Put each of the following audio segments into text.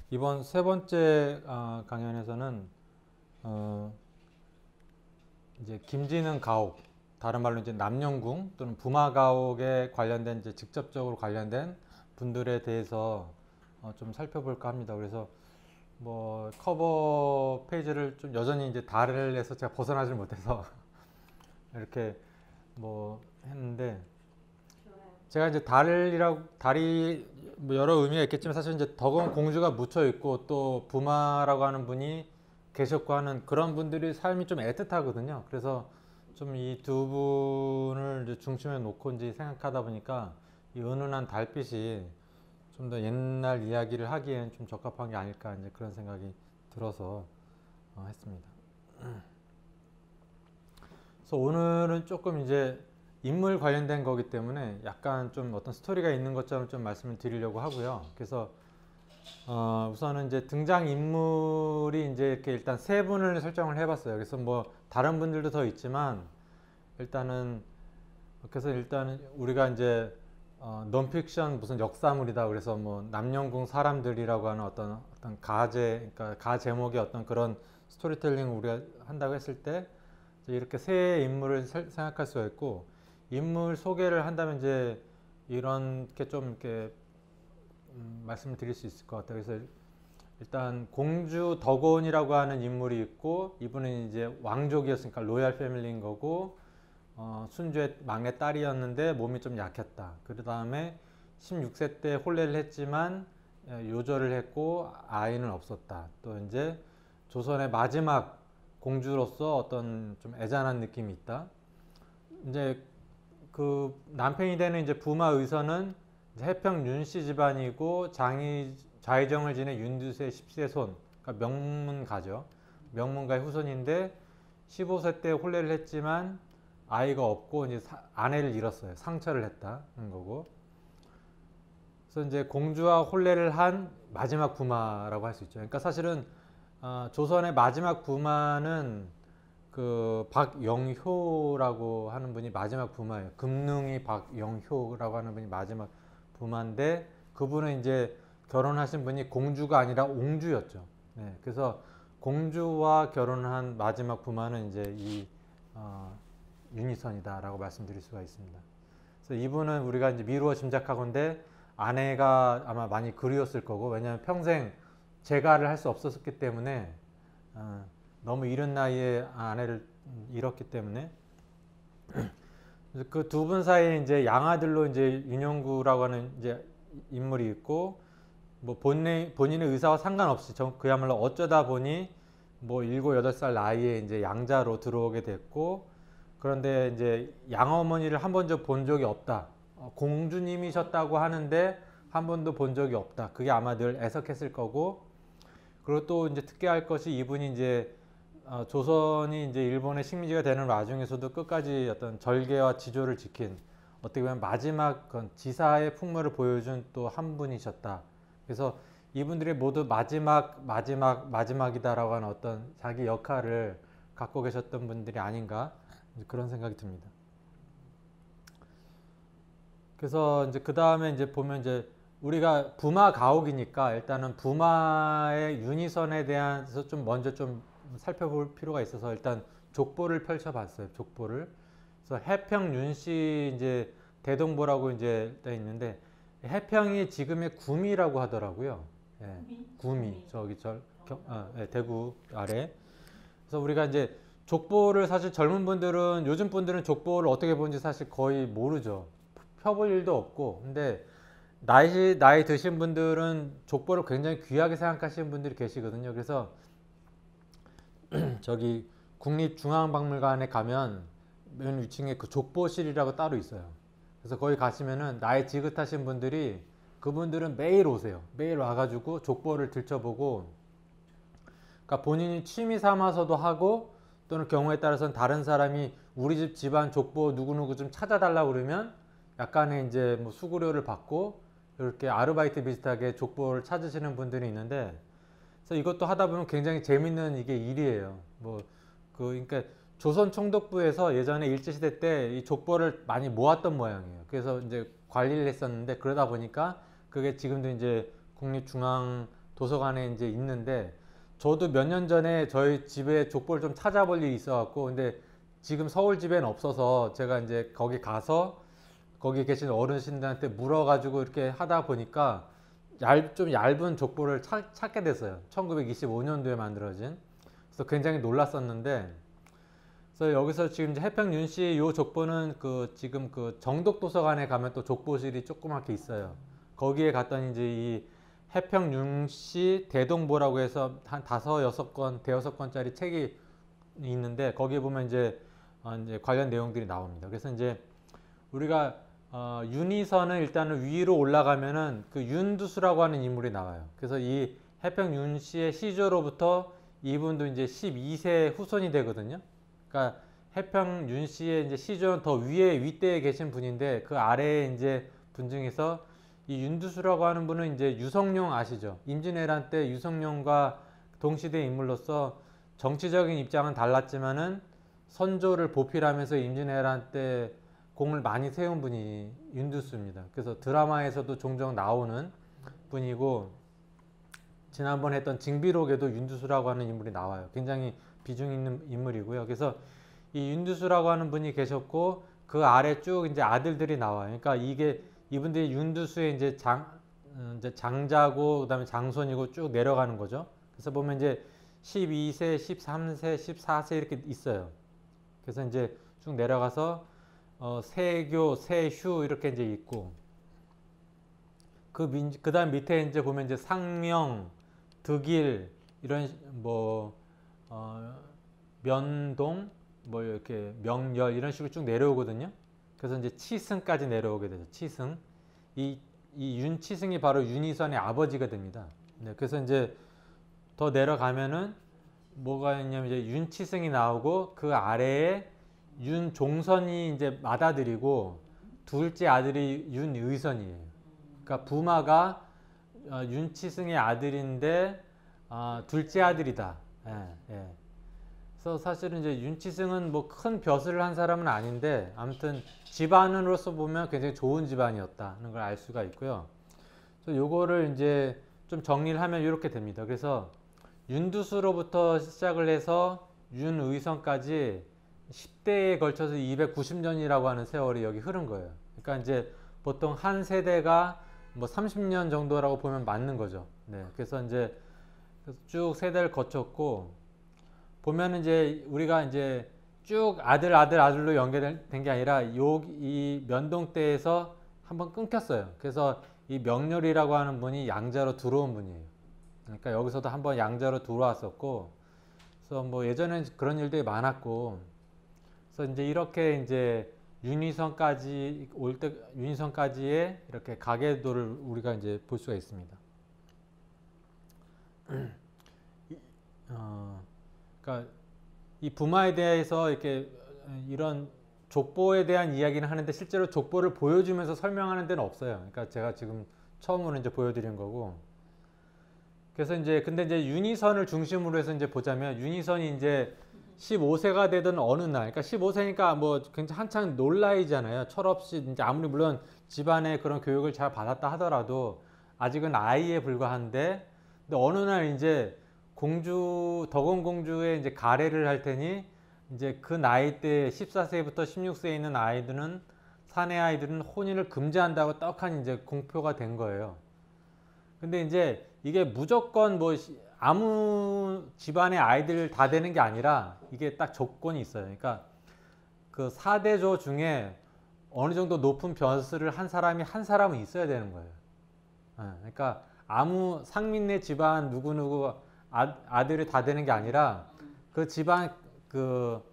이번 세 번째 강연에서는 이제 김지능 가옥, 다른 말로 이제 남영궁 또는 부마 가옥에 관련된 이제 직접적으로 관련된 분들에 대해서 좀 살펴볼까 합니다. 그래서 뭐 커버 페이지를 좀 여전히 이제 달에서 제가 벗어나질 못해서 이렇게 뭐 했는데, 제가 이제 달이 뭐 여러 의미가 있겠지만 사실 이제 덕원 공주가 묻혀 있고 또 부마라고 하는 분이 계셨고 하는 그런 분들이 삶이 좀 애틋하거든요. 그래서 좀 이 두 분을 이제 중심에 놓고 이제 생각하다 보니까 이 은은한 달빛이 좀 더 옛날 이야기를 하기엔 좀 적합한 게 아닐까, 이제 그런 생각이 들어서 했습니다. 그래서 오늘은 조금 이제 인물 관련된 거기 때문에 약간 좀 어떤 스토리가 있는 것처럼 좀 말씀을 드리려고 하고요. 그래서 우선은 이제 등장 인물이 이제 이렇게 일단 세 분을 설정을 해봤어요. 그래서 뭐 다른 분들도 더 있지만 일단은, 그래서 일단은 우리가 이제 논픽션 무슨 역사물이다, 그래서 뭐 남영궁 사람들이라고 하는 어떤 가제, 그러니까 가 제목의 어떤 그런 스토리텔링을 우리가 한다고 했을 때 이렇게 세 인물을 생각할 수가 있고, 인물 소개를 한다면 이제 이렇게 좀 이렇게 말씀을 드릴 수 있을 것 같아요. 그래서 일단 공주 덕원이라고 하는 인물이 있고, 이분은 이제 왕족이었으니까 로얄 패밀리인 거고, 순주의 막내 딸이었는데 몸이 좀 약했다. 그 다음에 16세 때 혼례를 했지만 요절을 했고 아이는 없었다. 또 이제 조선의 마지막 공주로서 어떤 좀 애잔한 느낌이 있다. 이제 그 남편이 되는 이제 부마 의선은 해평 윤씨 집안이고 좌의정을 지낸 윤두세 10세 손, 그러니까 명문가죠. 명문가의 후손인데 15세 때 혼례를 했지만 아이가 없고 이제 아내를 잃었어요. 상처를 했다는 거고. 그래서 이제 공주와 혼례를 한 마지막 부마라고 할 수 있죠. 그러니까 사실은 조선의 마지막 부마는 그 박영효라고 하는 분이 마지막 부마예요. 금능이 박영효라고 하는 분이 마지막 부마인데, 그분은 이제 결혼하신 분이 공주가 아니라 옹주였죠. 네, 그래서 공주와 결혼한 마지막 부마는 이제 이 윤희선이다라고 말씀드릴 수가 있습니다. 그래서 이분은 우리가 이제 미루어 짐작하건대 아내가 아마 많이 그리웠을 거고, 왜냐하면 평생 재가를 할 수 없었기 때문에 너무 이른 나이에 아내를 잃었기 때문에 그 두 분 사이에 이제 양아들로 이제 윤영구라고 하는 이제 인물이 있고, 뭐 본인의 의사와 상관없이 그야말로 어쩌다 보니 뭐 7, 8살 나이에 이제 양자로 들어오게 됐고, 그런데 이제 양어머니를 한 번도 본 적이 없다. 공주님이셨다고 하는데 한 번도 본 적이 없다. 그게 아마 늘 애석했을 거고, 그리고 또 이제 특이할 것이 이분이 이제 조선이 이제 일본의 식민지가 되는 와중에서도 끝까지 어떤 절개와 지조를 지킨, 어떻게 보면 마지막 지사의 풍물을 보여준 또 한 분이셨다. 그래서 이분들이 모두 마지막이다라고 하는 어떤 자기 역할을 갖고 계셨던 분들이 아닌가, 그런 생각이 듭니다. 그래서 이제 그 다음에 이제 보면 이제 우리가 부마 가옥이니까 일단은 부마의 윤희선에 대해서 좀 먼저 좀 살펴볼 필요가 있어서 일단 족보를 펼쳐봤어요. 족보를. 그래서 해평 윤씨 이제 대동보라고 이제 돼 있는데, 해평이 지금의 구미라고 하더라고요. 예, 구미 저기 대구 아래. 그래서 우리가 이제 족보를 사실 젊은 분들은, 요즘 분들은 족보를 어떻게 보는지 사실 거의 모르죠. 펴볼 일도 없고. 근데 나이 드신 분들은 족보를 굉장히 귀하게 생각하시는 분들이 계시거든요. 그래서 저기 국립중앙박물관에 가면 맨 위층에 그 족보실이라고 따로 있어요. 그래서 거기 가시면은 나이 지긋하신 분들이, 그분들은 매일 오세요. 매일 와가지고 족보를 들춰보고, 그러니까 본인이 취미 삼아서도 하고, 또는 경우에 따라서는 다른 사람이 우리 집 집안 족보 누구누구 좀 찾아달라고 그러면 약간의 이제 뭐 수고료를 받고 이렇게 아르바이트 비슷하게 족보를 찾으시는 분들이 있는데, 그래서 이것도 하다 보면 굉장히 재밌는 이게 일이에요. 그러니까 조선 총독부에서 예전에 일제시대 때 이 족보를 많이 모았던 모양이에요. 그래서 이제 관리를 했었는데, 그러다 보니까 그게 지금도 이제 국립중앙도서관에 이제 있는데, 저도 몇 년 전에 저희 집에 족보를 좀 찾아볼 일이 있어갖고, 근데 지금 서울 집에는 없어서 제가 이제 거기 가서 거기 계신 어르신들한테 물어가지고 이렇게 하다 보니까 좀 얇은 족보를 찾게 됐어요. 1925년도에 만들어진. 그래서 굉장히 놀랐었는데, 그래서 여기서 지금 이제 해평윤씨 요 족보는 지금 정독도서관에 가면 또 족보실이 조그맣게 있어요. 거기에 갔더니 이제 이 해평윤씨 대동보라고 해서 한 5-6권, 대여섯 권짜리 책이 있는데, 거기에 보면 이제 관련 내용들이 나옵니다. 그래서 이제 우리가 윤희선은 일단은 위로 올라가면은 그 윤두수라고 하는 인물이 나와요. 그래서 이 해평윤씨의 시조로부터 이분도 이제 12세 후손이 되거든요. 그러니까 해평윤씨의 이제 시조는 더 윗대에 계신 분인데, 그 아래에 이제 분 중에서 이 윤두수라고 하는 분은 이제 유성룡 아시죠? 임진왜란 때 유성룡과 동시대 인물로서 정치적인 입장은 달랐지만은 선조를 보필하면서 임진왜란 때 공을 많이 세운 분이 윤두수입니다. 그래서 드라마에서도 종종 나오는 분이고, 지난번 했던 징비록에도 윤두수라고 하는 인물이 나와요. 굉장히 비중 있는 인물이고요. 그래서 이 윤두수라고 하는 분이 계셨고, 그 아래 쭉 이제 아들들이 나와요. 그러니까 이분들이 윤두수의 이제 장자고, 그다음에 장손이고 쭉 내려가는 거죠. 그래서 보면 이제 12세, 13세, 14세 이렇게 있어요. 그래서 이제 쭉 내려가서 세교, 세휴 이렇게 이제 있고, 그다음 밑에 이제 보면 이제 상명, 득일 이런 면동, 이렇게 명열 이런 식으로 쭉 내려오거든요. 그래서 이제 치승까지 내려오게 되죠. 치승. 이 윤치승이 바로 윤희선의 아버지가 됩니다. 네, 그래서 이제 더 내려가면은 뭐가 있냐면 이제 윤치승이 나오고, 그 아래에 윤종선이 이제 맏아들이고, 둘째 아들이 윤의선이에요. 그러니까 부마가 윤치승의 아들인데 둘째 아들이다. 예, 예. 그래서 사실은 이제 윤치승은 뭐 큰 벼슬을 한 사람은 아닌데, 아무튼 집안으로서 보면 굉장히 좋은 집안이었다는 걸 알 수가 있고요. 그래서 요거를 이제 좀 정리를 하면 이렇게 됩니다. 그래서 윤두수로부터 시작을 해서 윤의선까지 10대에 걸쳐서 290년이라고 하는 세월이 여기 흐른 거예요. 그러니까 이제 보통 한 세대가 뭐 30년 정도라고 보면 맞는 거죠. 네, 그래서 이제 쭉 세대를 거쳤고, 보면은 이제 우리가 이제 쭉 아들로 연결된 게 아니라 이 면동 때에서 한번 끊겼어요. 그래서 이 명렬이라고 하는 분이 양자로 들어온 분이에요. 그러니까 여기서도 한번 양자로 들어왔었고, 그래서 뭐 예전엔 그런 일들이 많았고, 그래서 이제 이렇게 이제 윤희선까지의 이렇게 가계도를 우리가 이제 볼 수가 있습니다. 그러니까 이 부마에 대해서 이렇게 이런 족보에 대한 이야기는 하는데, 실제로 족보를 보여주면서 설명하는 데는 없어요. 그러니까 제가 지금 처음으로 이제 보여드린 거고. 그래서 이제 근데 이제 윤희선을 중심으로 해서 이제 보자면, 윤희선이 이제 15세가 되던 어느 날, 그러니까 15세니까 뭐 굉장히 한창 놀 나이잖아요. 철없이 이제 아무리 물론 집안에 그런 교육을 잘 받았다 하더라도 아직은 아이에 불과한데, 근데 어느 날 이제 덕원공주의 이제 가례를 할 테니, 이제 그 나이 때 14세부터 16세에 있는 아이들은, 사내 아이들은 혼인을 금지한다고 떡하니 이제 공표가 된 거예요. 근데 이제 이게 무조건 뭐 아무 집안의 아이들 다 되는 게 아니라, 이게 딱 조건이 있어요. 그러니까 그 4대조 중에 어느 정도 높은 벼슬을 한 사람은 있어야 되는 거예요. 그러니까 아무 상민네 집안 누구누구 아들이 다 되는 게 아니라, 그 집안 그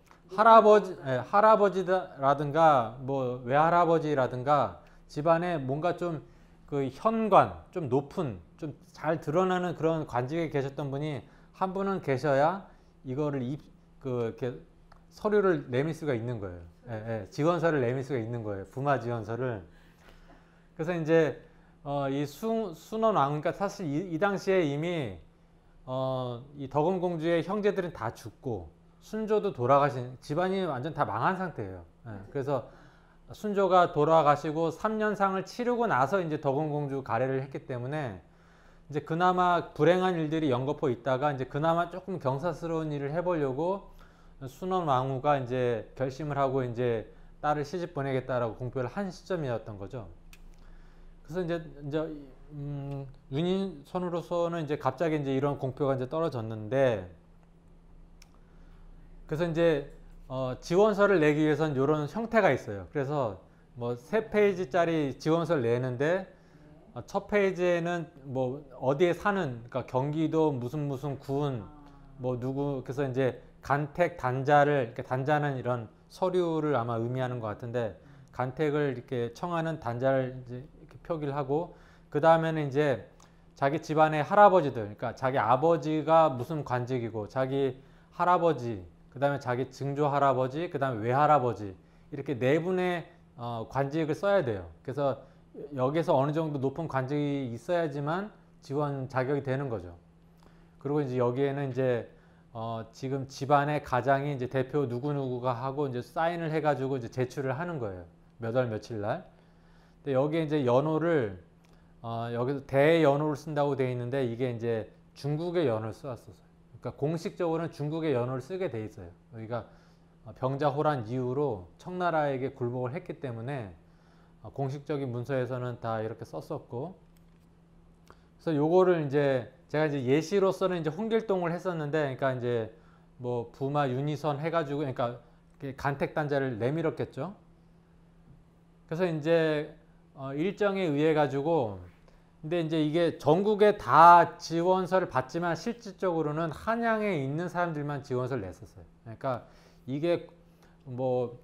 할아버지라든가 뭐 외할아버지라든가 집안에 뭔가 좀 그 현관, 좀 높은, 좀 잘 드러나는 그런 관직에 계셨던 분이 한 분은 계셔야 이거를 이렇게 서류를 내밀 수가 있는 거예요. 예, 예, 지원서를 내밀 수가 있는 거예요. 부마 지원서를. 그래서 이제 이 순원왕후, 그러니까 사실 이 당시에 이미 이 덕음공주의 형제들은 다 죽고 순조도 돌아가신, 집안이 완전 다 망한 상태예요. 예, 그래서 순조가 돌아가시고 3년상을 치르고 나서 이제 덕음공주 가래를 했기 때문에 이제 그나마 불행한 일들이 연거푸 있다가 이제 그나마 조금 경사스러운 일을 해보려고 순원 왕후가 이제 결심을 하고 이제 딸을 시집 보내겠다라고 공표를 한 시점이었던 거죠. 그래서 이제 윤인선으로서는 이제 갑자기 이제 이런 공표가 이제 떨어졌는데, 그래서 이제 지원서를 내기 위해서는 이런 형태가 있어요. 그래서 뭐 3페이지짜리 지원서를 내는데 첫 페이지에는 뭐 어디에 사는, 그러니까 경기도 무슨 군 뭐 누구, 그래서 이제 간택 단자를, 이렇게 단자는 이런 서류를 아마 의미하는 것 같은데 간택을 이렇게 청하는 단자를 이제 이렇게 표기를 하고, 그 다음에는 이제 자기 집안의 할아버지들, 그러니까 자기 아버지가 무슨 관직이고 자기 할아버지, 그 다음에 자기 증조 할아버지, 그 다음에 외할아버지, 이렇게 네 분의 관직을 써야 돼요. 그래서 여기서 어느 정도 높은 관직이 있어야지만 지원 자격이 되는 거죠. 그리고 이제 여기에는 이제 지금 집안의 가장이 이제 대표 누구누구가 하고 이제 사인을 해가지고 이제 제출을 하는 거예요. 몇 월 며칠 날. 근데 여기에 이제 연호를 여기서 대연호를 쓴다고 되어 있는데 이게 이제 중국의 연호를 써왔었어요. 그러니까 공식적으로는 중국의 연호를 쓰게 돼 있어요. 여기가 병자호란 이후로 청나라에게 굴복을 했기 때문에 공식적인 문서에서는 다 이렇게 썼었고, 그래서 요거를 이제 제가 이제 예시로서는 이제 홍길동을 했었는데, 그러니까 이제 뭐 부마 윤희선 해가지고, 그러니까 간택 단자를 내밀었겠죠. 그래서 이제 일정에 의해 가지고, 근데 이제 이게 전국에 다 지원서를 받지만 실질적으로는 한양에 있는 사람들만 지원서를 냈었어요. 그러니까 이게 뭐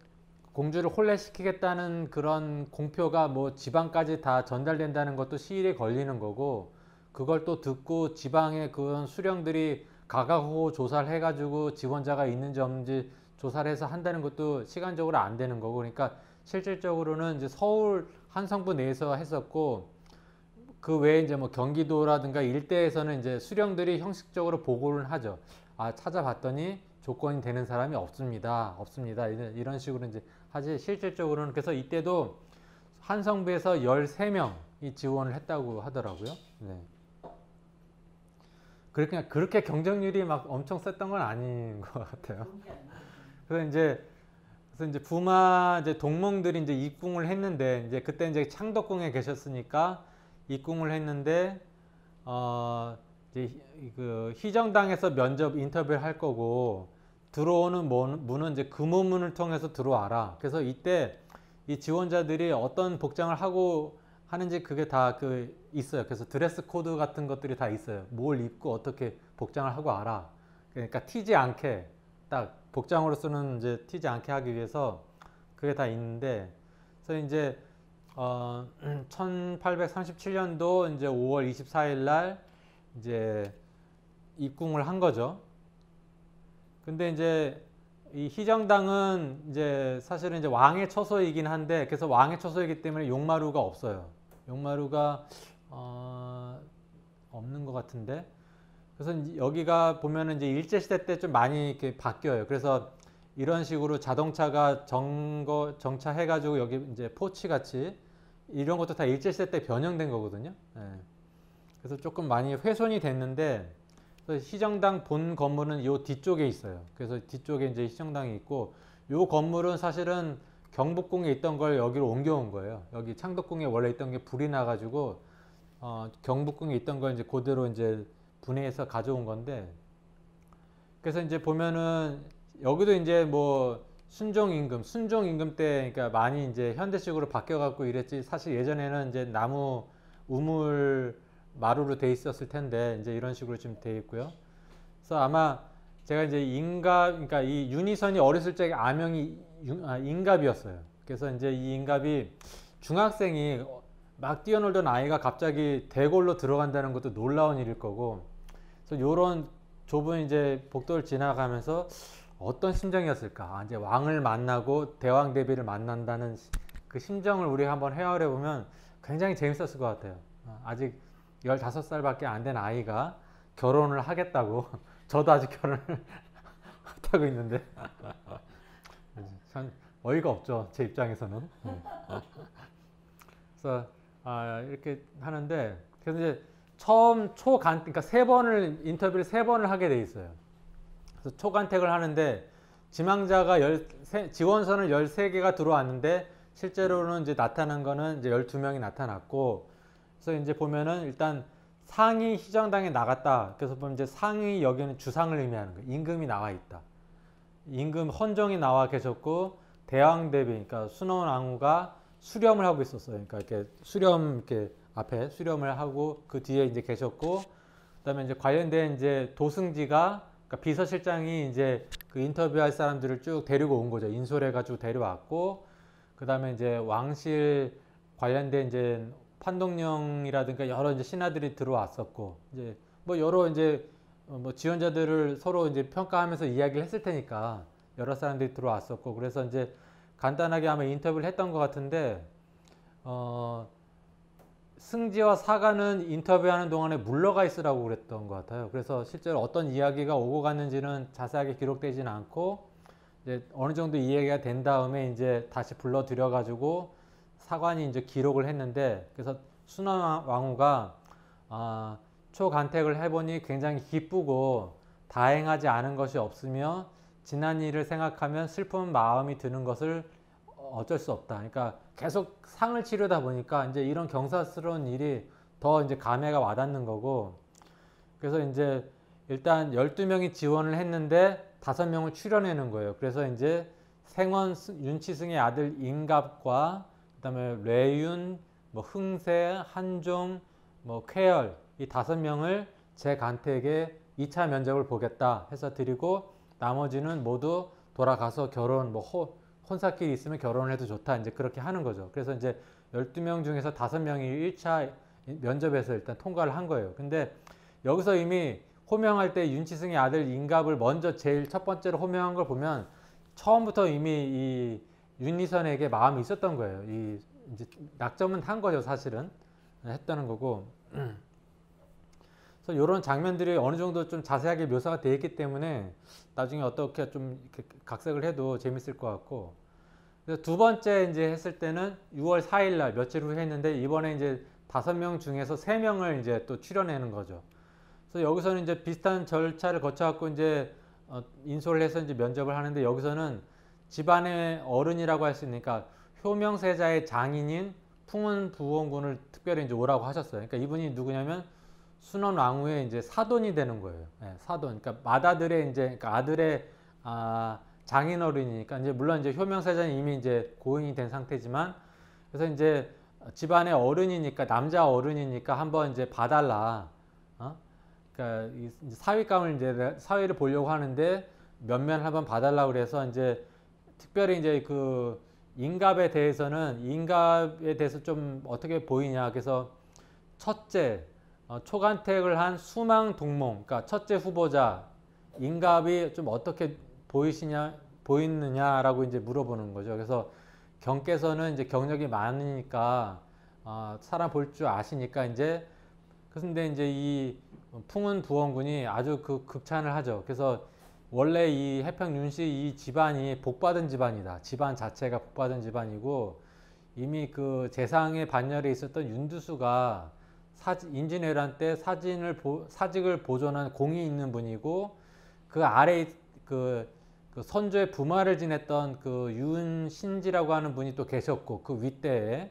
공주를 혼례시키겠다는 그런 공표가 뭐 지방까지 다 전달된다는 것도 시일에 걸리는 거고, 그걸 또 듣고 지방의 그런 수령들이 가가호 조사를 해가지고 지원자가 있는지 없는지 조사를 해서 한다는 것도 시간적으로 안 되는 거고, 그러니까 실질적으로는 이제 서울 한성부 내에서 했었고, 그 외에 이제 뭐 경기도라든가 일대에서는 이제 수령들이 형식적으로 보고를 하죠. 아, 찾아봤더니 조건이 되는 사람이 없습니다. 이런 식으로 이제 하지, 실질적으로는. 그래서 이때도 한성부에서 13명이 지원을 했다고 하더라고요. 네. 그렇게 경쟁률이 막 엄청 셌던 건 아닌 것 같아요. 그래서 이제 부마 이제 동몽들이 이제 입궁을 했는데, 이제 그때 이제 창덕궁에 계셨으니까 입궁을 했는데, 이제 그 희정당에서 면접 인터뷰를 할 거고, 들어오는 문은 이제 금호문을 통해서 들어와라. 그래서 이때 이 지원자들이 어떤 복장을 하고 하는지 그게 다 있어요. 그래서 드레스 코드 같은 것들이 다 있어요. 뭘 입고 어떻게 복장을 하고 와라. 그러니까 튀지 않게, 딱 복장으로서는 이제 튀지 않게 하기 위해서 그게 다 있는데, 그래서 이제 1837년도 이제 5월 24일 날 이제 입궁을 한 거죠. 근데 이제 이 희정당은 이제 사실은 이제 왕의 처소이긴 한데, 그래서 왕의 처소이기 때문에 용마루가 없어요. 용마루가 없는 것 같은데, 그래서 여기가 보면은 이제 일제시대 때 좀 많이 이렇게 바뀌어요. 그래서 이런 식으로 자동차가 정차해가지고 여기 이제 포치 같이 이런 것도 다 일제시대 때 변형된 거거든요. 예. 그래서 조금 많이 훼손이 됐는데, 그래서 희정당 본 건물은 요 뒤쪽에 있어요. 그래서 뒤쪽에 이제 희정당이 있고, 요 건물은 사실은 경복궁에 있던 걸 여기로 옮겨온 거예요. 여기 창덕궁에 원래 있던 게 불이 나가지고 경복궁에 있던 걸 이제 그대로 이제 분해해서 가져온 건데, 그래서 이제 보면은 여기도 이제 뭐 순종 임금 때 그러니까 많이 이제 현대식으로 바뀌어 갖고 이랬지, 사실 예전에는 이제 나무 우물 마루로 돼 있었을 텐데 이제 이런 식으로 좀 돼 있고요. 그래서 아마 제가 이제 그러니까 이 윤희선이 어렸을 적에 아명이 인갑이었어요. 그래서 이제 이 인갑이 중학생이 막 뛰어놀던 아이가 갑자기 대궐로 들어간다는 것도 놀라운 일일 거고, 그래서 요런 좁은 이제 복도를 지나가면서 어떤 심정이었을까? 이제 왕을 만나고 대왕 대비를 만난다는 그 심정을 우리가 한번 헤아려 보면 굉장히 재밌었을 것 같아요. 아직 15살밖에 안 된 아이가 결혼을 하겠다고. 저도 아직 결혼을 못하고 있는데 참 어이가 없죠, 제 입장에서는. 그래서 이렇게 하는데, 그래서 이제 처음 그러니까 인터뷰를 3번을 하게 돼 있어요. 그래서 초간택을 하는데 지망자가 지원서는 13개가 들어왔는데 실제로는 이제 나타난 거는 이제 12명이 나타났고, 그래서 이제 보면은 일단 상위 희정당에 나갔다. 그래서 보면 이제 상위, 여기는 주상을 의미하는 거예요. 임금이 나와 있다. 임금 헌종이 나와 계셨고, 대왕 대비, 그러니까 순원왕후가 수렴을 하고 있었어요. 그러니까 이렇게 앞에 수렴을 하고 그 뒤에 이제 계셨고, 그다음에 이제 관련된 이제 도승지가, 그러니까 비서실장이 이제 그 인터뷰할 사람들을 쭉 데리고 온 거죠. 인솔해가지고 데려왔고, 그다음에 이제 왕실 관련된 이제 판동령이라든가 여러 이제 신하들이 들어왔었고, 이제 뭐 여러 이제 뭐 지원자들을 서로 이제 평가하면서 이야기를 했을 테니까 여러 사람들이 들어왔었고, 그래서 이제 간단하게 아마 인터뷰를 했던 것 같은데, 승지와 사가는 인터뷰하는 동안에 물러가 있으라고 그랬던 것 같아요. 그래서 실제로 어떤 이야기가 오고 갔는지는 자세하게 기록되지는 않고, 이제 어느 정도 이야기가 된 다음에 이제 다시 불러들여 가지고 사관이 이제 기록을 했는데, 그래서 순원왕후가 초간택을 해보니 굉장히 기쁘고 다행하지 않은 것이 없으며 지난 일을 생각하면 슬픈 마음이 드는 것을 어쩔 수 없다. 그러니까 계속 상을 치르다 보니까 이제 이런 경사스러운 일이 더 이제 감회가 와닿는 거고, 그래서 이제 일단 12명이 지원을 했는데 5명을 추려내는 거예요. 그래서 이제 생원 윤치승의 아들 임갑과 그다음에 뇌윤, 뭐 흥세, 한종, 뭐 쾌열, 이 5명을 제 간택에 2차 면접을 보겠다 해서 드리고, 나머지는 모두 돌아가서 결혼, 뭐 혼사끼리 있으면 결혼을 해도 좋다, 이제 그렇게 하는 거죠. 그래서 이제 12명 중에서 5명이 1차 면접에서 일단 통과를 한 거예요. 근데 여기서 이미 호명할 때 윤치승의 아들 임갑을 먼저 제일 첫 번째로 호명한 걸 보면 처음부터 이미 이 윤리선에게 마음이 있었던 거예요. 이제 낙점은 한 거죠, 사실은. 했다는 거고. 그래서 이런 장면들이 어느 정도 좀 자세하게 묘사가 되어 있기 때문에 나중에 어떻게 좀 이렇게 각색을 해도 재밌을 것 같고. 그래서 두 번째 이제 했을 때는 6월 4일 날 며칠 후에 했는데, 이번에 이제 5명 중에서 3명을 이제 또 추려내는 거죠. 그래서 여기서는 이제 비슷한 절차를 거쳐갖고 이제 인솔을 해서 이제 면접을 하는데, 여기서는 집안의 어른이라고 할 수 있으니까 효명세자의 장인인 풍운부원군을 특별히 이제 오라고 하셨어요. 그러니까 이분이 누구냐면 순원왕후의 이제 사돈이 되는 거예요. 네, 사돈. 그러니까 맏아들의 이제 그러니까 아들의 장인어른이니까, 이제 물론 이제 효명세자는 이미 이제 고인이 된 상태지만, 그래서 이제 집안의 어른이니까, 남자 어른이니까 한번 이제 봐달라. 그러니까 이제 사위감을 이제 사위를 보려고 하는데 면면을 한번 봐달라고 그래서 이제 특별히 이제 그 임갑에 대해서 좀 어떻게 보이냐. 그래서 첫째, 초간택을 한 수망 동몽, 그러니까 첫째 후보자 임갑이 좀 어떻게 보이느냐라고 이제 물어보는 거죠. 그래서 경께서는 이제 경력이 많으니까 사람 볼 줄 아시니까 이제, 그런데 이제 이 풍운 부원군이 아주 그 극찬을 하죠. 그래서 원래 이 해평 윤씨 이 집안이 복받은 집안이다. 집안 자체가 복받은 집안이고, 이미 그 재상의 반열에 있었던 윤두수가 임진왜란 때 사직을 보존한 공이 있는 분이고, 그 아래 그 선조의 부마를 지냈던 그 윤신지라고 하는 분이 또 계셨고, 그 윗대에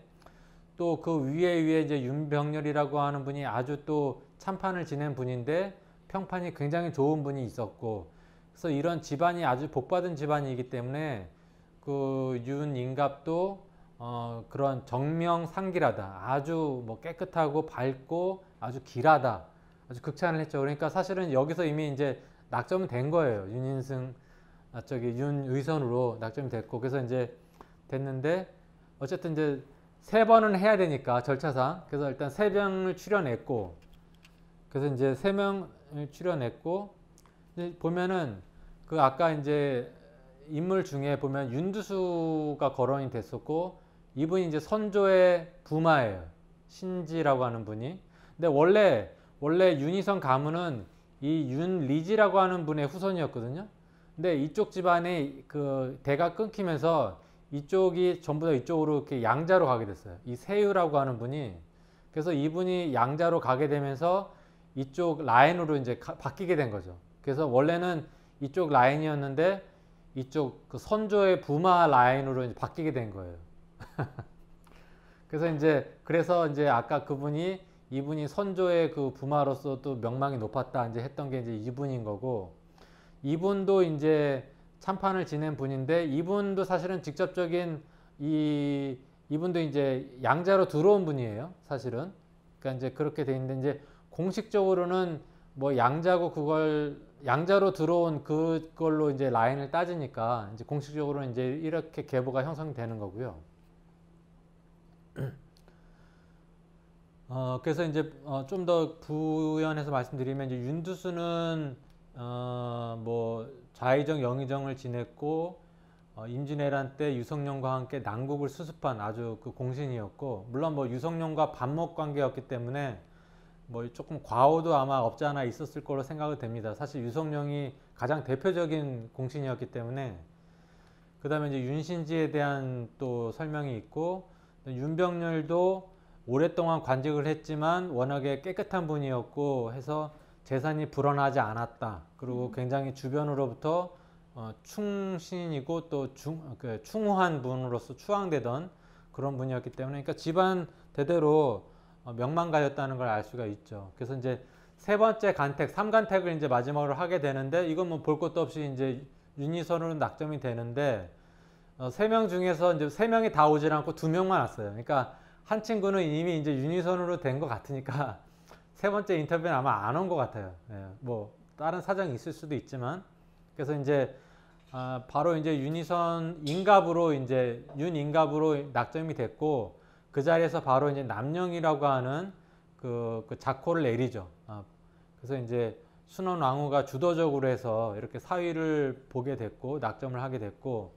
또 그 위에 이제 윤병렬이라고 하는 분이 아주 또 참판을 지낸 분인데 평판이 굉장히 좋은 분이 있었고, 그래서 이런 집안이 아주 복받은 집안이기 때문에 그 윤임갑도 그런 정명상길하다, 아주 뭐 깨끗하고 밝고 아주 길하다, 아주 극찬을 했죠. 그러니까 사실은 여기서 이미 이제 낙점은 된 거예요. 윤의선으로 낙점이 됐고, 그래서 이제 됐는데, 어쨌든 이제 3번은 해야 되니까 절차상, 그래서 일단 3명을 추려냈고, 그래서 이제 3명을 추려냈고, 이제 보면은 그 아까 이제 인물 중에 보면 윤두수가 거론이 됐었고 이분이 이제 선조의 부마예요. 신지라고 하는 분이. 근데 원래 윤희선 가문은 이 윤리지라고 하는 분의 후손이었거든요. 근데 이쪽 집안이 그 대가 끊기면서 이쪽이 전부 다 이쪽으로 이렇게 양자로 가게 됐어요. 이 세유라고 하는 분이. 그래서 이분이 양자로 가게 되면서 이쪽 라인으로 이제 바뀌게 된 거죠. 그래서 원래는 이쪽 라인이었는데 이쪽 그 선조의 부마 라인으로 이제 바뀌게 된 거예요. 그래서 이제 아까 이분이 선조의 그 부마로서 또 명망이 높았다 이제 했던 게 이제 이분인 거고, 이분도 이제 참판을 지낸 분인데 이분도 사실은 직접적인 이분도 이제 양자로 들어온 분이에요, 사실은. 그러니까 이제 그렇게 돼 있는데 이제 공식적으로는 뭐 양자고 양자로 들어온 그걸로 이제 라인을 따지니까 이제 공식적으로는 이제 이렇게 계보가 형성되는 거고요. 그래서 이제 좀 더 부연해서 말씀드리면 이제 윤두수는 뭐 좌의정, 영의정을 지냈고 임진왜란 때 유성룡과 함께 난국을 수습한 아주 그 공신이었고, 물론 뭐 유성룡과 반목 관계였기 때문에 뭐 조금 과오도 아마 없지 않아 있었을 걸로 생각이 됩니다. 사실 유성룡이 가장 대표적인 공신이었기 때문에. 그 다음에 이제 윤신지에 대한 또 설명이 있고, 윤병렬도 오랫동안 관직을 했지만 워낙에 깨끗한 분이었고 해서 재산이 불어나지 않았다. 그리고 굉장히 주변으로부터 충신이고 또 충후한 분으로서 추앙되던 그런 분이었기 때문에, 그러니까 집안 대대로 명망가였다는 걸 알 수가 있죠. 그래서 이제 세 번째 간택, 삼간택을 이제 마지막으로 하게 되는데, 이건 뭐 볼 것도 없이 이제 윤희선으로 낙점이 되는데, 세 명 중에서 이제 세 명이 다 오질 않고 두 명만 왔어요. 그러니까 한 친구는 이미 이제 윤희선으로 된 것 같으니까 세 번째 인터뷰는 아마 안 온 것 같아요. 예, 뭐 다른 사정이 있을 수도 있지만. 그래서 이제 바로 이제 윤희선 인갑으로 이제 윤인갑으로 낙점이 됐고, 그 자리에서 바로 이제 남령이라고 하는 그 작호를 내리죠. 그래서 이제 순원 왕후가 주도적으로 해서 이렇게 사위를 보게 됐고 낙점을 하게 됐고,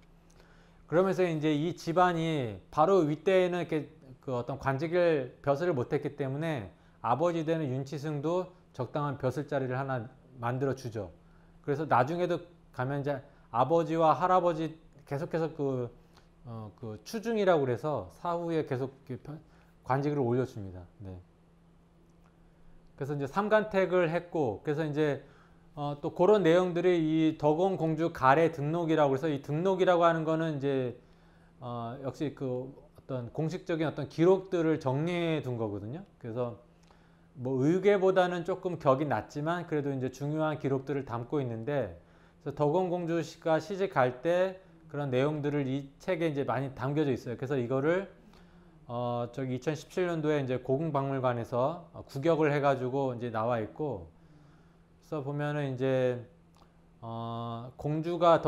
그러면서 이제 이 집안이 바로 윗대에는 이렇게 그 어떤 관직을 벼슬을 못했기 때문에 아버지 되는 윤치승도 적당한 벼슬 자리를 하나 만들어 주죠. 그래서 나중에도 가면 이제 아버지와 할아버지 계속해서 그 추중이라고 그래서 사후에 계속 관직을 올려줍니다. 네. 그래서 이제 삼간택을 했고, 그래서 이제 또 그런 내용들이 이 덕원공주 가래 등록이라고 해서, 이 등록이라고 하는 거는 이제 역시 그 어떤 공식적인 어떤 기록들을 정리해 둔 거거든요. 그래서 뭐 의궤보다는 조금 격이 낮지만 그래도 이제 중요한 기록들을 담고 있는데, 그래서 덕원공주 씨가 시집 갈 때 그런 내용들을 이 책에 이제 많이 담겨져 있어요. 그래서 이거를 저기 2017년도에 이제 고궁박물관에서 구격을 해가지고 이제 나와 있고, 그래서 보면은 이제 덕원공주가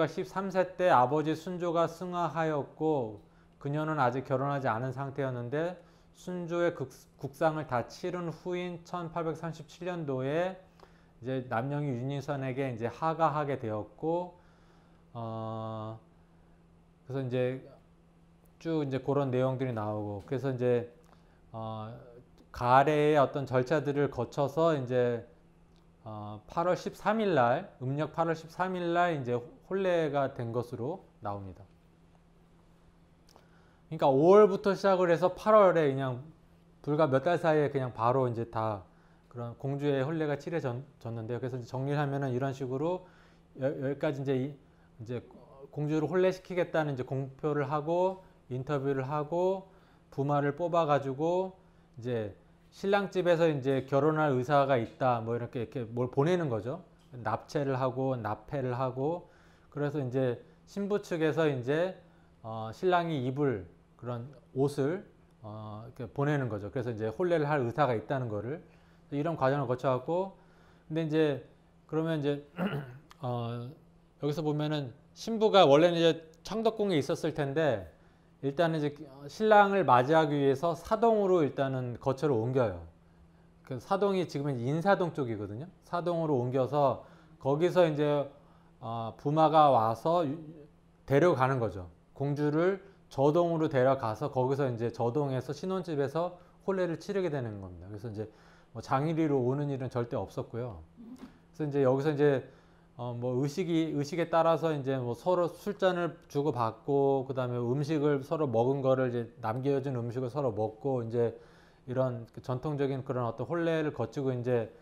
13세 때 아버지 순조가 승하하였고, 그녀는 아직 결혼하지 않은 상태였는데 순조의 국상을 다 치른 후인 1837년도에 이제 남령이 윤희선에게 이제 하가하게 되었고, 그래서 이제 쭉 이제 그런 내용들이 나오고, 그래서 이제 가래의 어떤 절차들을 거쳐서 이제 8월 13일 날, 음력 8월 13일 날 이제 혼례가 된 것으로 나옵니다. 그러니까 5월부터 시작을 해서 8월에 그냥 불과 몇 달 사이에 그냥 바로 이제 다 그런 공주의 혼례가 치러졌는데요. 그래서 이제 정리를 하면은 이런 식으로 여기까지 이제 공주를 혼례시키겠다는 이제 공표를 하고 인터뷰를 하고 부마를 뽑아가지고 이제 신랑 집에서 이제 결혼할 의사가 있다 뭐 이렇게 뭘 보내는 거죠. 납체를 하고 납패를 하고, 그래서 이제 신부 측에서 이제 신랑이 입을 그런 옷을 이렇게 보내는 거죠. 그래서 이제 혼례를 할 의사가 있다는 거를, 이런 과정을 거쳐갖고, 근데 이제 그러면 이제 여기서 보면은 신부가 원래는 이제 창덕궁에 있었을 텐데 일단은 이제 신랑을 맞이하기 위해서 사동으로 일단은 거처를 옮겨요. 그 사동이 지금은 인사동 쪽이거든요. 사동으로 옮겨서 거기서 이제 부마가 와서 데려가는 거죠. 공주를 저동으로 데려가서 거기서 이제 저동에서 신혼집에서 혼례를 치르게 되는 겁니다. 그래서 이제 뭐 장일이로 오는 일은 절대 없었고요. 그래서 이제 여기서 이제 뭐 의식에 따라서 이제 뭐 서로 술잔을 주고 받고 그다음에 음식을 서로 먹은 거를 이제 남겨진 음식을 서로 먹고 이제 이런 전통적인 그런 어떤 혼례를 거치고 이제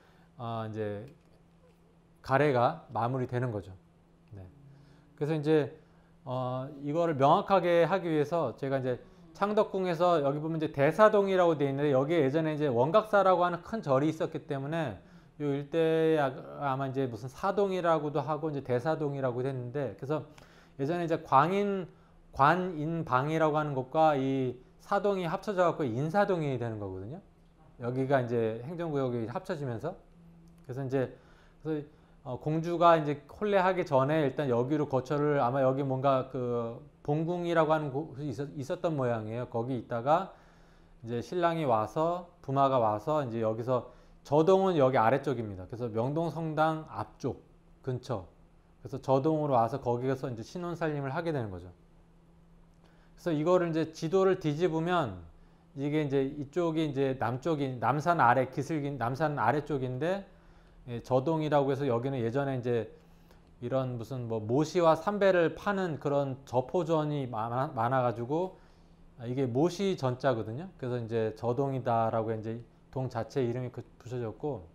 가래가 마무리되는 거죠. 네. 그래서 이제 이거를 명확하게 하기 위해서 제가 이제 창덕궁에서 여기 보면 이제 대사동이라고 되어 있는데 여기에 예전에 이제 원각사라고 하는 큰 절이 있었기 때문에 이 일대에 아마 이제 무슨 사동이라고도 하고 이제 대사동이라고 했는데 그래서 예전에 이제 관인방이라고 하는 곳과 이 사동이 합쳐져 갖고 인사동이 되는 거거든요. 여기가 이제 행정구역이 합쳐지면서 그래서 공주가 이제 혼례하기 전에 일단 여기로 거처를 아마 여기 뭔가 그 봉궁이라고 하는 곳이 있었던 모양이에요. 거기 있다가 이제 신랑이 와서 부마가 와서 이제 여기서 저동은 여기 아래쪽입니다. 그래서 명동성당 앞쪽 근처. 그래서 저동으로 와서 거기에서 이제 신혼살림을 하게 되는 거죠. 그래서 이거를 이제 지도를 뒤집으면 이게 이제 이쪽이 이제 남산 아래쪽인데 저동이라고 해서 여기는 예전에 이제 이런 무슨 뭐 모시와 삼배를 파는 그런 저포전이 많아가지고 이게 모시 전자거든요. 그래서 이제 저동이다라고 이제 동 자체 이름이 붙여졌고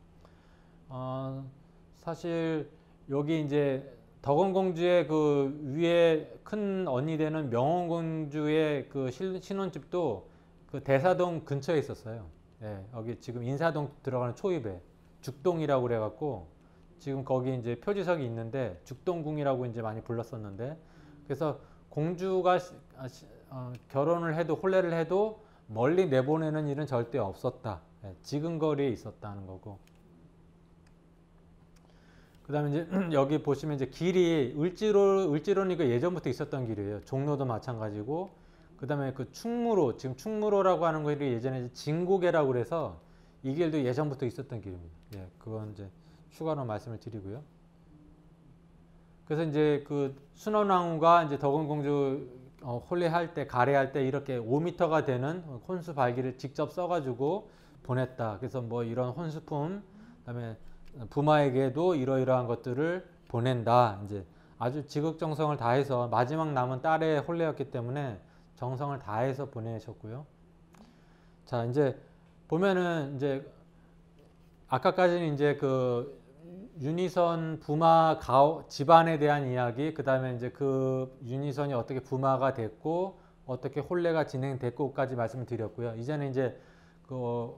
사실 여기 이제 덕원공주의 그 위에 큰 언니 되는 명원공주의 그 신혼집도 그 대사동 근처에 있었어요. 예, 여기 지금 인사동 들어가는 초입에 죽동이라고 그래갖고 지금 거기 이제 표지석이 있는데 죽동궁이라고 이제 많이 불렀었는데 그래서 공주가 결혼을 해도 혼례를 해도 멀리 내보내는 일은 절대 없었다. 예, 지근거리에 있었다는 거고. 그다음에 이제 여기 보시면 이제 길이 을지로는 이거 예전부터 있었던 길이에요. 종로도 마찬가지고. 그다음에 그 충무로 지금 충무로라고 하는 길이 예전에 진고개라고 그래서 이 길도 예전부터 있었던 길입니다. 예, 그건 이제 추가로 말씀을 드리고요. 그래서 이제 그 순원왕후가 이제 덕원공주 혼례할 때 가례할 때 이렇게 5m가 되는 혼수 발기를 직접 써가지고 보냈다. 그래서 뭐 이런 혼수품, 그다음에 부마에게도 이러이러한 것들을 보낸다. 이제 아주 지극정성을 다해서 마지막 남은 딸의 혼례였기 때문에 정성을 다해서 보내셨고요. 자, 이제 보면은 이제 아까까지는 이제 그 윤희선 부마 집안에 대한 이야기, 그 다음에 이제 그 윤희선이 어떻게 부마가 됐고 어떻게 혼례가 진행됐고까지 말씀을 드렸고요. 이제는 이제 그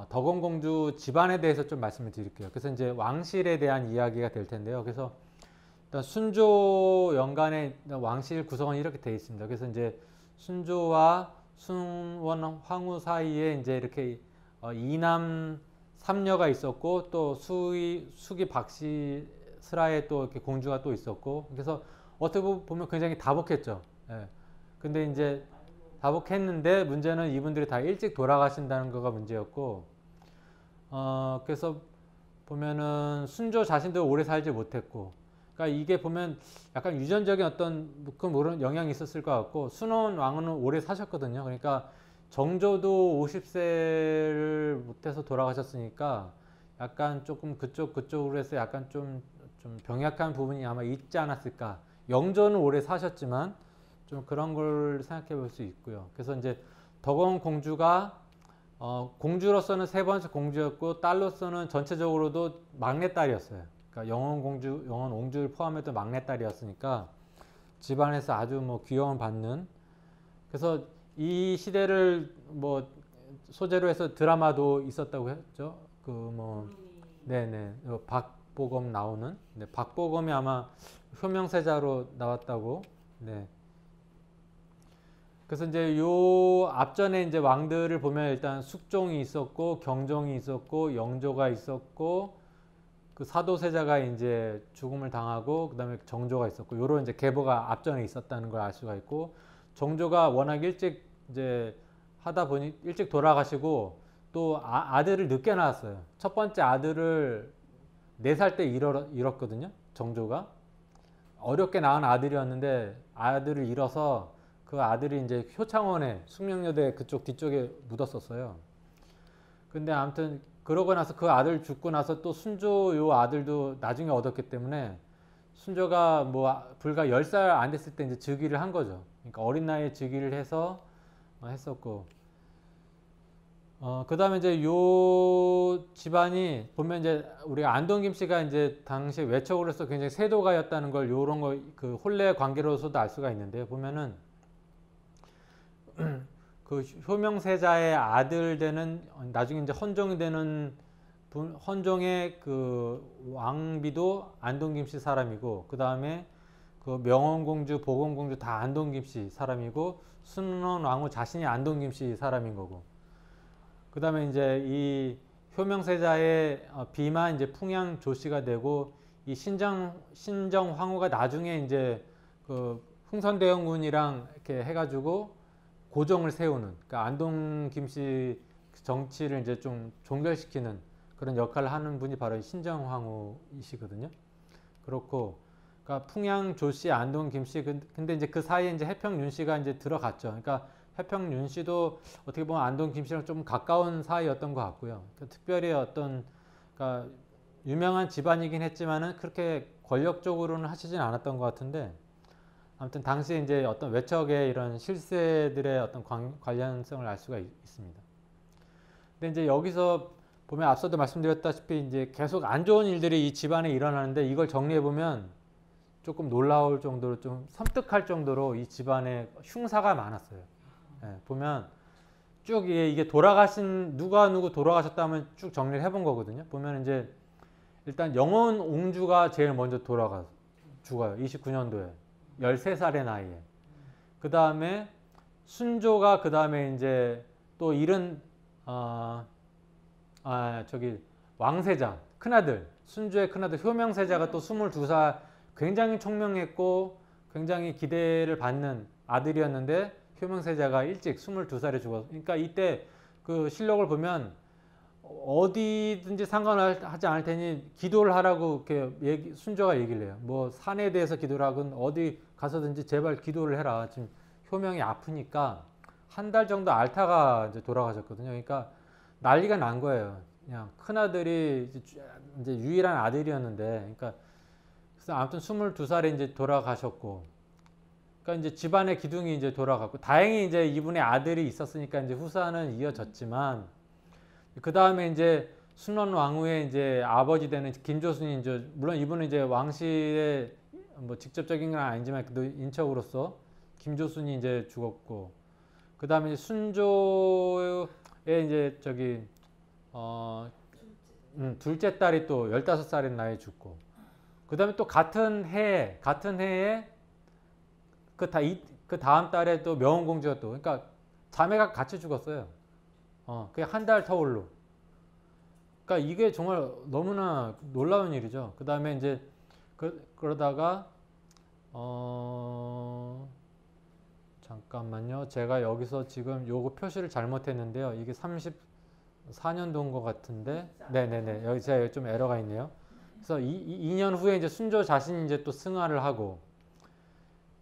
덕원공주 집안에 대해서 좀 말씀을 드릴게요. 그래서 이제 왕실에 대한 이야기가 될 텐데요. 그래서 일단 순조 연간에 왕실 구성은 이렇게 되어 있습니다. 그래서 이제 순조와 순원 황후 사이에 이제 이렇게 이남 3녀가 있었고 또 수기 박씨 슬하에 또 이렇게 공주가 또 있었고 그래서 어떻게 보면 굉장히 다복했죠. 예. 근데 이제 다복했는데 문제는 이분들이 다 일찍 돌아가신다는 거가 문제였고 그래서 보면은 순조 자신도 오래 살지 못했고 그러니까 이게 보면 약간 유전적인 어떤 그런 영향이 있었을 것 같고 순원 왕은 오래 사셨거든요. 그러니까 정조도 50세를 못해서 돌아가셨으니까 약간 조금 그쪽으로 해서 약간 좀 병약한 부분이 아마 있지 않았을까. 영조는 오래 사셨지만 좀 그런 걸 생각해 볼 수 있고요. 그래서 이제 덕원 공주가 공주로서는 세 번째 공주였고 딸로서는 전체적으로도 막내딸이었어요. 그러니까 영원 옹주를 포함해도 막내딸이었으니까 집안에서 아주 뭐 귀여움 받는. 그래서 이 시대를 뭐 소재로 해서 드라마도 있었다고 했죠. 그 뭐 네네 박보검 나오는. 네, 박보검이 아마 효명세자로 나왔다고. 네. 그래서 이제 요 앞전에 이제 왕들을 보면 일단 숙종이 있었고 경종이 있었고 영조가 있었고 그 사도세자가 이제 죽음을 당하고 그다음에 정조가 있었고 요런 이제 계보가 앞전에 있었다는 걸 알 수가 있고 정조가 워낙 일찍 이제 하다 보니 일찍 돌아가시고 또 아들을 늦게 낳았어요. 첫 번째 아들을 4살 때 잃었거든요. 정조가. 어렵게 낳은 아들이었는데 아들을 잃어서 그 아들이 이제 효창원에 숙명여대 그쪽 뒤쪽에 묻었었어요. 근데 아무튼 그러고 나서 그 아들 죽고 나서 또 순조 요 아들도 나중에 얻었기 때문에 순조가 뭐 불과 10살 안 됐을 때 이제 즉위를 한 거죠. 그러니까 어린 나이에 즉위를 해서 했었고, 그 다음에 이제 요 집안이 보면 이제 우리가 안동 김씨가 이제 당시 외척으로서 굉장히 세도가였다는 걸 요런 거 그 혼례 관계로서도 알 수가 있는데요. 보면은 그 효명세자의 아들 되는 나중에 이제 헌종이 되는 헌종의 그 왕비도 안동 김씨 사람이고, 그 다음에 그 명원공주, 보건공주 다 안동 김씨 사람이고, 순원 왕후 자신이 안동 김씨 사람인 거고, 그 다음에 이제 이 효명세자의 비만 이제 풍양 조씨가 되고, 이 신정 황후가 나중에 이제 그 흥선대원군이랑 이렇게 해가지고 고종을 세우는, 그러니까 안동 김씨 정치를 이제 좀 종결시키는 그런 역할을 하는 분이 바로 신정 황후이시거든요. 그렇고, 그러니까 풍양 조씨, 안동 김씨, 근데 이제 그 사이에 이제 해평 윤 씨가 이제 들어갔죠. 그러니까 해평 윤 씨도 어떻게 보면 안동 김씨랑 좀 가까운 사이였던 것 같고요. 그러니까 특별히 어떤, 그러니까 유명한 집안이긴 했지만은 그렇게 권력적으로는 하시진 않았던 것 같은데, 아무튼 당시에 이제 어떤 외척의 이런 실세들의 어떤 관련성을 알 수가 있습니다. 근데 이제 여기서 보면 앞서도 말씀드렸다시피 이제 계속 안 좋은 일들이 이 집안에 일어나는데, 이걸 정리해 보면 조금 놀라울 정도로, 좀 섬뜩할 정도로 이 집안에 흉사가 많았어요. 예, 보면 쭉 이게 돌아가신 누구 돌아가셨다면 쭉 정리를 해본 거거든요. 보면 이제 일단 영원 옹주가 제일 먼저 죽어요. 29년도에 13살의 나이에. 그 다음에 순조가 그 다음에 이제 또 왕세자 큰아들, 순조의 큰아들 효명세자가 또 22살, 굉장히 총명했고 굉장히 기대를 받는 아들이었는데 효명세자가 일찍 22살에 죽었어. 그러니까 이때 그 실록을 보면 어디든지 상관하지 않을 테니 기도를 하라고 이렇게 순조가 얘기를 해요. 뭐 산에 대해서 기도를 하건 어디 가서든지 제발 기도를 해라. 지금 효명이 아프니까 한 달 정도 앓다가 이제 돌아가셨거든요. 그러니까 난리가 난 거예요. 그냥 큰 아들이 이제 유일한 아들이었는데, 그러니까 그래서 아무튼 22살에 이제 돌아가셨고, 그러니까 이제 집안의 기둥이 이제 돌아갔고, 다행히 이제 이분의 아들이 있었으니까 이제 후사는 이어졌지만, 그 다음에 이제 순원 왕후의 이제 아버지 되는 김조순이 이제, 물론 이분은 이제 왕실의 뭐 직접적인 건 아니지만 그래도 인척으로서 김조순이 이제 죽었고, 그 다음에 순조의 이제 둘째 딸이 또 15살인 나이에 죽고, 그 다음에 또 같은 해에 그 다음 달에 또 명원공주가 또, 그러니까 자매가 같이 죽었어요. 그게 한 달 터울로. 그러니까 이게 정말 너무나 놀라운 일이죠. 그 다음에 이제 그러다가 잠깐만요. 제가 여기서 지금 요거 표시를 잘못했는데요. 이게 34년도인 것 같은데, 네네네. 여기 제가 좀 에러가 있네요. 그래서 2년 후에 이제 순조 자신이 이제 또 승하를 하고,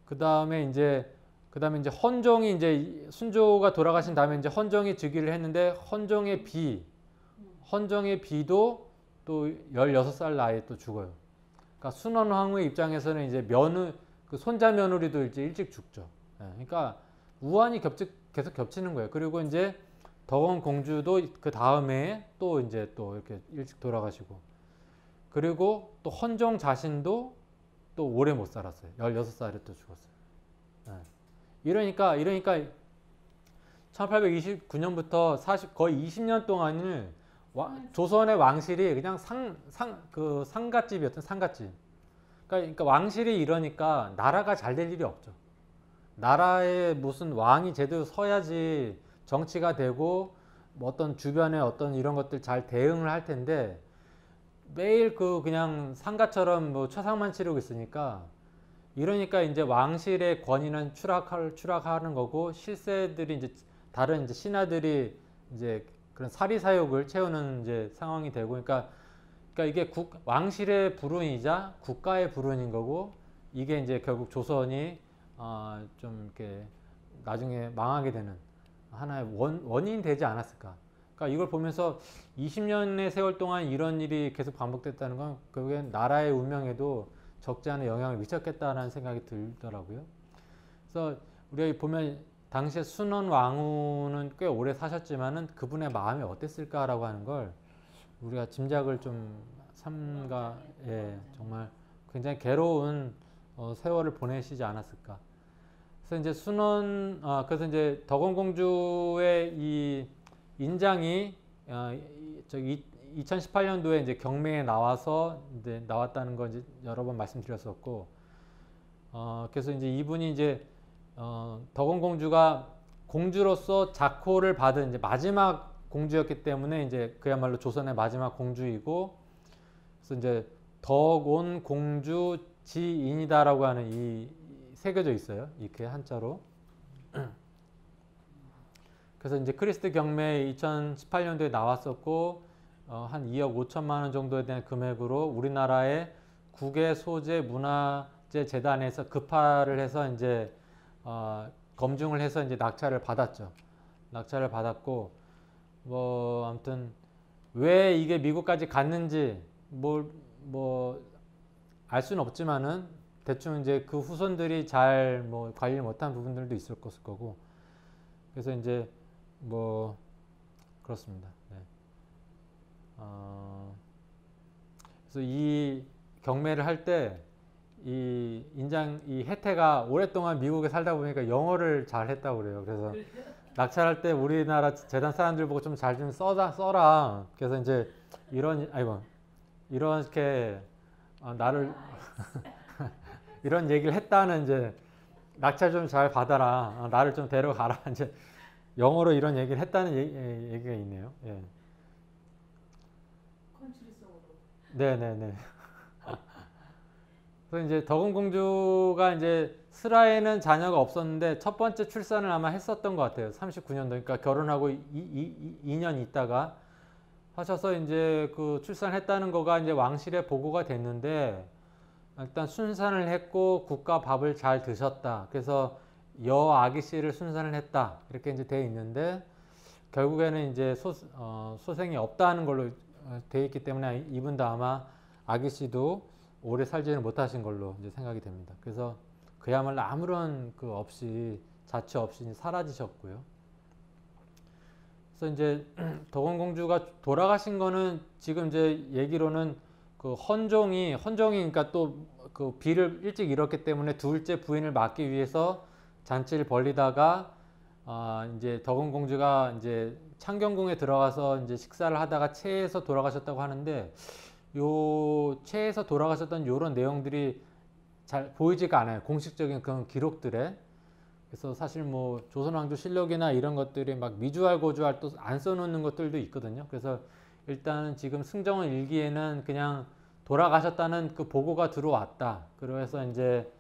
그 다음에 이제 헌종이 이제 순조가 돌아가신 다음에 이제 헌종이 즉위를 했는데, 헌종의 비도 또 16살 나이에 또 죽어요. 그러니까 순원 황후의 입장에서는 이제 그 손자 며느리도 이제 일찍 죽죠. 예, 그러니까 우환이 계속 겹치는 거예요. 그리고 이제 덕원 공주도 그 다음에 또 이제 또 이렇게 일찍 돌아가시고, 그리고 또 헌종 자신도 또 오래 못 살았어요. 16살에 또 죽었어요. 예. 이러니까 1829년부터 거의 20년 동안을 조선의 왕실이 그냥 상갓집이었던 상갓집. 그러니까 왕실이 이러니까 나라가 잘 될 일이 없죠. 나라에 무슨 왕이 제대로 서야지 정치가 되고 뭐 어떤 주변에 어떤 이런 것들 잘 대응을 할 텐데, 매일 그냥 상가처럼 뭐 처상만 치르고 있으니까, 이러니까 이제 왕실의 권위는 추락하는 거고, 실세들이 이제 다른 이제 신하들이 이제 그런 사리사욕을 채우는 이제 상황이 되고, 그러니까 이게 왕실의 불운이자 국가의 불운인 거고, 이게 이제 결국 조선이 좀 이렇게 나중에 망하게 되는 하나의 원인이 되지 않았을까. 그러니까 이걸 보면서 20년의 세월 동안 이런 일이 계속 반복됐다는 건 결국엔 나라의 운명에도 적지 않은 영향을 미쳤겠다라는 생각이 들더라고요. 그래서 우리가 보면 당시에 순원 왕후는 꽤 오래 사셨지만은 그분의 마음이 어땠을까라고 하는 걸 우리가 짐작을 좀 삼가, 예, 정말 굉장히 괴로운 세월을 보내시지 않았을까. 그래서 이제 그래서 이제 덕원공주의 이 인장이 저기 2018년도에 이제 경매에 나와서 이제 나왔다는 거 이제 여러 번 말씀드렸었고, 그래서 이제 이분이 이제 덕원공주가 공주로서 자코를 받은 이제 마지막 공주였기 때문에 이제 그야말로 조선의 마지막 공주이고, 그래서 이제 덕원공주 지인이다라고 하는 이 새겨져 있어요. 이렇게 한자로. 그래서 이제 크리스트 경매 2018년도에 나왔었고, 한 2억 5천만 원 정도에 대한 금액으로 우리나라의 국외 소재 문화재 재단에서 급파를 해서 이제 검증을 해서 이제 낙찰을 받았죠. 낙찰을 받았고, 뭐 아무튼 왜 이게 미국까지 갔는지 뭐 알 수는 없지만은 대충 이제 그 후손들이 잘 뭐 관리 못한 부분들도 있을 거고, 그래서 이제 뭐 그렇습니다. 네. 그래서 이 경매를 할 때 이 혜태가 오랫동안 미국에 살다 보니까 영어를 잘 했다고 그래요. 그래서 낙찰할 때 우리나라 재단 사람들 보고 좀 잘 좀 써라. 그래서 이제 이렇게 나를 이런 얘기를 했다는, 이제 낙찰 좀 잘 받아라, 나를 좀 데려가라, 이제 영어로 이런 얘기를 했다는 얘기가 있네요. 예. 컨트리성으로. 네네네. 그래서 이제 덕은공주가 이제 슬하에는 자녀가 없었는데 첫 번째 출산을 아마 했었던 것 같아요. 39년도. 그러니까 결혼하고 2년 있다가 하셔서 이제 그 출산했다는 거가 이제 왕실에 보고가 됐는데, 일단 순산을 했고 국가 밥을 잘 드셨다. 그래서 여아기 씨를 순산을 했다. 이렇게 이제 돼 있는데, 결국에는 이제 소생이 없다는 걸로 돼 있기 때문에 이분도 아마 아기 씨도 오래 살지는 못하신 걸로 이제 생각이 됩니다. 그래서 그야말로 아무런 그 없이, 자취 없이 사라지셨고요. 그래서 이제 덕원공주가 돌아가신 거는 지금 이제 얘기로는 그 헌종이 그러니까 또 그 비를 일찍 잃었기 때문에 둘째 부인을 막기 위해서 잔치를 벌리다가 이제 덕원공주가 이제 창경궁에 들어가서 이제 식사를 하다가 체해서 돌아가셨다고 하는데, 요 체해서 돌아가셨던 요런 내용들이 잘 보이지가 않아요. 공식적인 그런 기록들에. 그래서 사실 뭐 조선왕조실록이나 이런 것들이 막 미주알 고주알 또 안 써놓는 것들도 있거든요. 그래서 일단 지금 승정원 일기에는 그냥 돌아가셨다는 그 보고가 들어왔다. 그래서 이제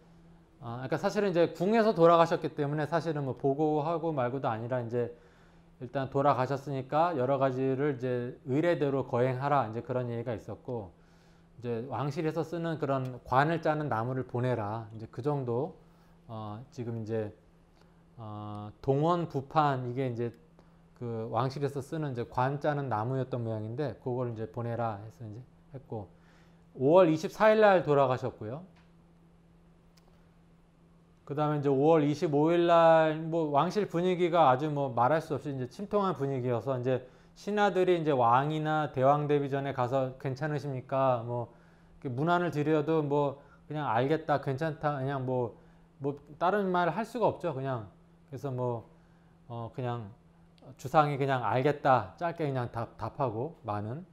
그러니까 사실은 이제 궁에서 돌아가셨기 때문에 사실은 뭐 보고하고 말고도 아니라 이제 일단 돌아가셨으니까 여러 가지를 이제 의례대로 거행하라, 이제 그런 얘기가 있었고, 이제 왕실에서 쓰는 그런 관을 짜는 나무를 보내라, 이제 그 정도. 지금 이제 동원 부판, 이게 이제 그 왕실에서 쓰는 이제 관 짜는 나무였던 모양인데, 그걸 이제 보내라 해서 이제 했고, 5월 24일 날 돌아가셨고요. 그 다음에 이제 5월 25일 날 뭐 왕실 분위기가 아주 뭐 말할 수 없이 이제 침통한 분위기여서 이제 신하들이 이제 왕이나 대왕 대비 전에 가서 괜찮으십니까? 뭐 문안을 드려도 뭐 그냥 알겠다, 괜찮다, 그냥 뭐 다른 말 할 수가 없죠, 그냥. 그래서 뭐 그냥 주상이 그냥 알겠다, 짧게 그냥 답하고 많은.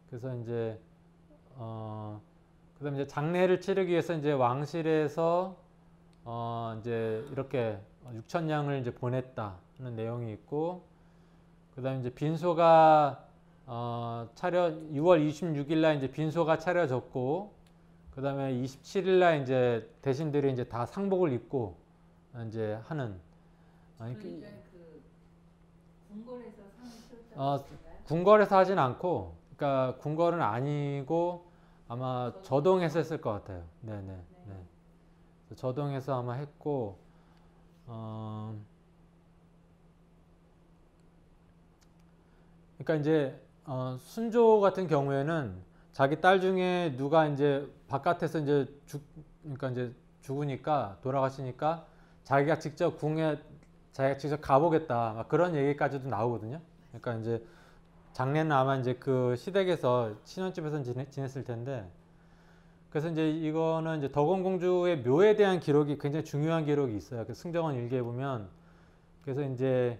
그래서 이제 그다음에 이제 장례를 치르기 위해서 이제 왕실에서 이제 이렇게 6천냥을 이제 보냈다 하는 내용이 있고, 그다음에 이제 빈소가 6월 26일 날 이제 빈소가 차려졌고, 그다음에 27일 날 이제 대신들이 이제 다 상복을 입고 이제 하는. 그 궁궐에서 상을 치렀다고 궁궐에서 하진 않고, 그러니까 궁궐은 아니고 아마 저동에서 했을 것 같아요. 네네. 네. 저동해서 아마 했고, 그러니까 이제 순조 같은 경우에는 자기 딸 중에 누가 이제 바깥에서 이제 그러니까 이제 죽으니까 돌아가시니까 자기가 직접 궁에 자기가 직접 가보겠다 막 그런 얘기까지도 나오거든요. 그러니까 이제 장례는 아마 이제 그 시댁에서 신혼집에서 지냈을 텐데, 그래서 이제 이거는 이제 덕원공주의 묘에 대한 기록이 굉장히 중요한 기록이 있어요. 그 승정원 일기에 보면, 그래서 이제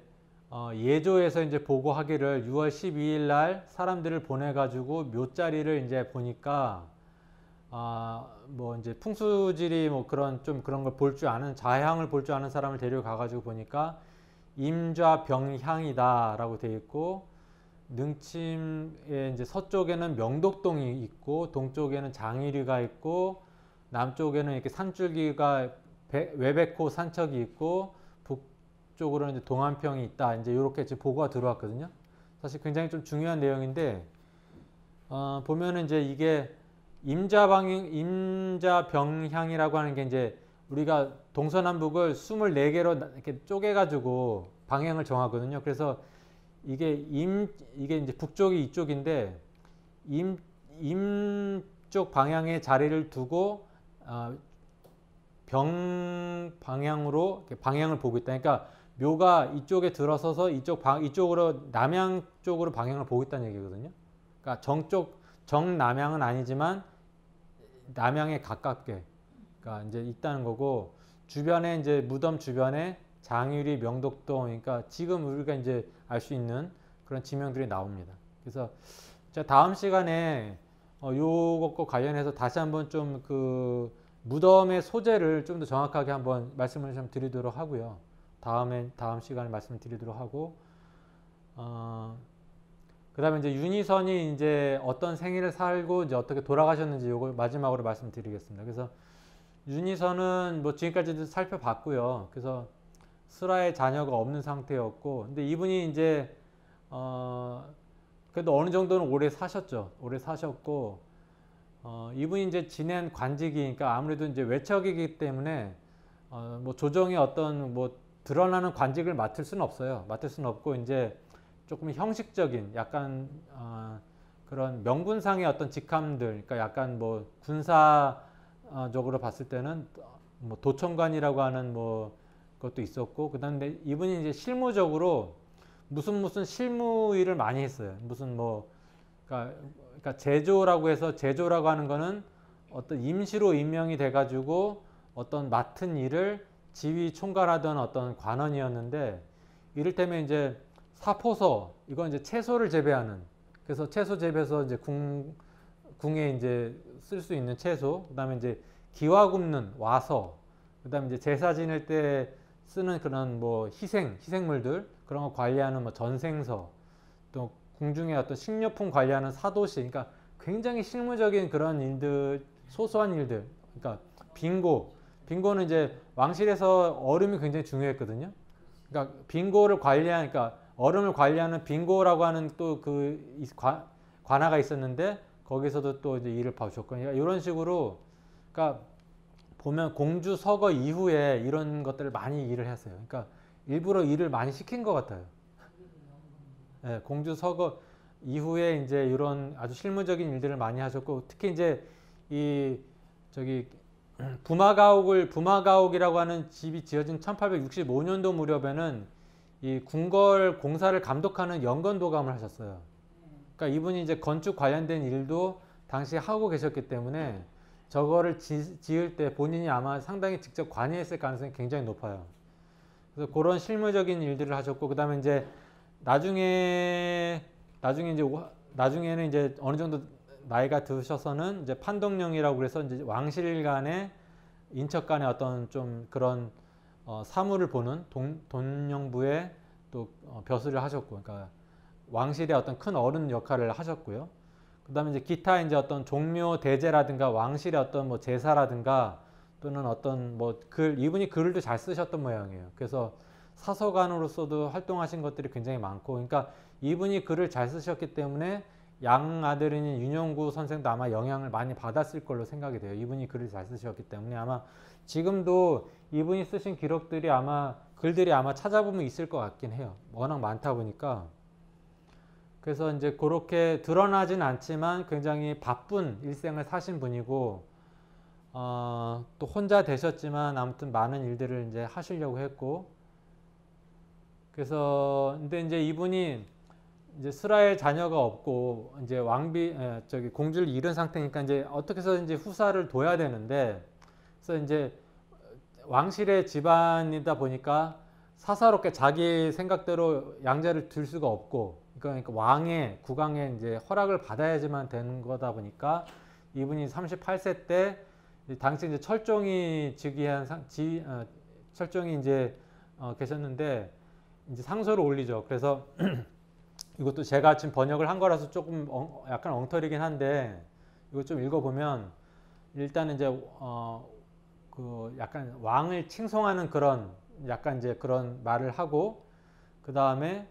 예조에서 이제 보고하기를 6월 12일 날 사람들을 보내가지고 묘자리를 이제 보니까 뭐 이제 풍수지리 뭐 그런 좀 그런 걸 볼 줄 아는, 자향을 볼 줄 아는 사람을 데려가가지고 보니까 임좌병향이다라고 되어 있고, 능침의 이제 서쪽에는 명독동이 있고 동쪽에는 장의리가 있고 남쪽에는 이렇게 산줄기가 외백호 산척이 있고 북쪽으로는 이제 동안평이 있다. 이제 이렇게 이제 보고가 들어왔거든요. 사실 굉장히 좀 중요한 내용인데, 보면은 이제 이게 임자병향이라고 하는 게 이제 우리가 동서남북을 24개로 이렇게 쪼개가지고 방향을 정하거든요. 그래서 이게 이제 북쪽이 이쪽인데 임쪽 방향에 자리를 두고 병 방향으로 방향을 보고 있다. 그러니까 묘가 이쪽에 들어서서 이쪽으로 남양 쪽으로 방향을 보고 있다는 얘기거든요. 그러니까 정남향은 아니지만 남향에 가깝게 그러니까 이제 있다는 거고, 주변에 이제 무덤 주변에 장유리, 명독동, 그러니까 지금 우리가 이제 알 수 있는 그런 지명들이 나옵니다. 그래서 제가 다음 시간에 요것과 관련해서 다시 한번 좀 그 무덤의 소재를 좀 더 정확하게 한번 말씀을 좀 드리도록 하고요. 다음 시간에 말씀을 드리도록 하고, 그다음에 이제 윤희선이 이제 어떤 생일을 살고 이제 어떻게 돌아가셨는지 요걸 마지막으로 말씀드리겠습니다. 그래서 윤희선은 뭐 지금까지도 살펴봤고요. 그래서 슬하의 자녀가 없는 상태였고, 근데 이분이 이제 그래도 어느 정도는 오래 사셨죠. 오래 사셨고, 이분이 이제 지낸 관직이니까 아무래도 이제 외척이기 때문에 뭐 조정의 어떤 뭐 드러나는 관직을 맡을 수는 없어요. 맡을 수는 없고, 이제 조금 형식적인 약간 그런 명분상의 어떤 직함들, 그러니까 약간 뭐 군사적으로 봤을 때는 뭐 도청관이라고 하는 뭐 것도 있었고, 그다음에 이분이 이제 실무적으로 무슨 실무 일을 많이 했어요. 무슨 뭐 그러니까 제조라고 해서, 제조라고 하는 거는 어떤 임시로 임명이 돼가지고 어떤 맡은 일을 지휘 총괄하던 어떤 관원이었는데, 이를테면 이제 사포서, 이건 이제 채소를 재배하는, 그래서 채소 재배해서 이제 궁에 이제 쓸 수 있는 채소, 그다음에 이제 기와 굽는 와서, 그다음에 이제 제사 지낼 때 쓰는 그런 뭐 희생물들, 그런 거 관리하는 뭐 전생서, 또 궁중의 어떤 식료품 관리하는 사도시, 그러니까 굉장히 실무적인 그런 일들, 소소한 일들, 그러니까 빙고는 이제 왕실에서 얼음이 굉장히 중요했거든요. 그러니까 빙고를 관리하니까 얼음을 관리하는 빙고라고 하는 또 그 관아가 있었는데, 거기서도 또 이제 일을 봐주셨고, 그러니까 이런 식으로, 그러니까 보면 공주 서거 이후에 이런 것들을 많이 일을 했어요. 그러니까 일부러 일을 많이 시킨 것 같아요. 네, 공주 서거 이후에 이제 이런 아주 실무적인 일들을 많이 하셨고, 특히 이제 이 저기 부마가옥이라고 하는 집이 지어진 1865년도 무렵에는 이 궁궐 공사를 감독하는 연건도감을 하셨어요. 그러니까 이분이 이제 건축 관련된 일도 당시에 하고 계셨기 때문에 저거를 지을 때 본인이 아마 상당히 직접 관여했을 가능성이 굉장히 높아요. 그래서 그런 실무적인 일들을 하셨고, 그다음에 이제 나중에는 이제 어느 정도 나이가 드셔서는 이제 판독령이라고 그래서 이제 왕실 간의 인척 간의 어떤 좀 그런 사무를 보는 돈령부에 또 벼슬을 하셨고, 그러니까 왕실의 어떤 큰 어른 역할을 하셨고요. 그다음에 이제 기타 이제 어떤 종묘 대제라든가 왕실의 어떤 뭐 제사라든가, 또는 어떤 뭐 이분이 글도 잘 쓰셨던 모양이에요. 그래서 사서관으로서도 활동하신 것들이 굉장히 많고, 그러니까 이분이 글을 잘 쓰셨기 때문에 양아들인 윤영구 선생도 아마 영향을 많이 받았을 걸로 생각이 돼요. 이분이 글을 잘 쓰셨기 때문에 아마 지금도 이분이 쓰신 기록들이 아마 글들이 아마 찾아보면 있을 것 같긴 해요. 워낙 많다 보니까. 그래서 이제 그렇게 드러나진 않지만 굉장히 바쁜 일생을 사신 분이고 또 혼자 되셨지만 아무튼 많은 일들을 이제 하시려고 했고 그래서 근데 이제 이분이 이제 스라엘 자녀가 없고 이제 저기 공주를 잃은 상태니까 이제 어떻게 해서든지 후사를 둬야 되는데 그래서 이제 왕실의 집안이다 보니까 사사롭게 자기 생각대로 양자를 둘 수가 없고 그러니까 왕의 국왕의 이제 허락을 받아야지만 되는 거다 보니까 이분이 38세 때 당시 이제 철종이 즉위한 철종이 이제 계셨는데 이제 상소를 올리죠. 그래서 이것도 제가 지금 번역을 한 거라서 조금 약간 엉터리긴 한데 이거 좀 읽어보면 일단 이제 그 약간 왕을 칭송하는 그런 약간 이제 그런 말을 하고 그 다음에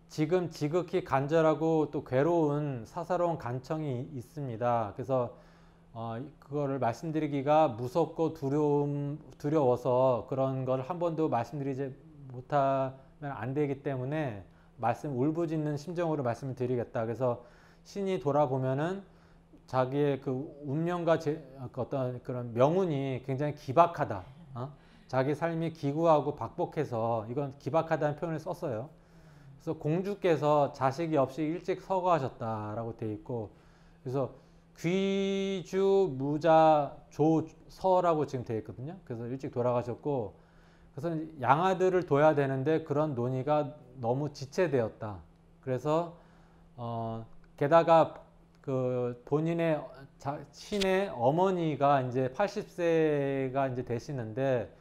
지금 지극히 간절하고 또 괴로운 사사로운 간청이 있습니다. 그래서 그거를 말씀드리기가 무섭고 두려워서 그런 걸 한 번도 말씀드리지 못하면 안 되기 때문에 울부짖는 심정으로 말씀을 드리겠다. 그래서 신이 돌아보면은 자기의 그 운명과 그 어떤 그런 명운이 굉장히 기박하다. 자기 삶이 기구하고 박복해서 이건 기박하다는 표현을 썼어요. 그래서 공주께서 자식이 없이 일찍 서거하셨다라고 돼 있고 그래서 귀주 무자 조서라고 지금 돼 있거든요. 그래서 일찍 돌아가셨고 그래서 양아들을 둬야 되는데 그런 논의가 너무 지체되었다. 그래서 게다가 그 본인의 신의 어머니가 이제 80세가 이제 되시는데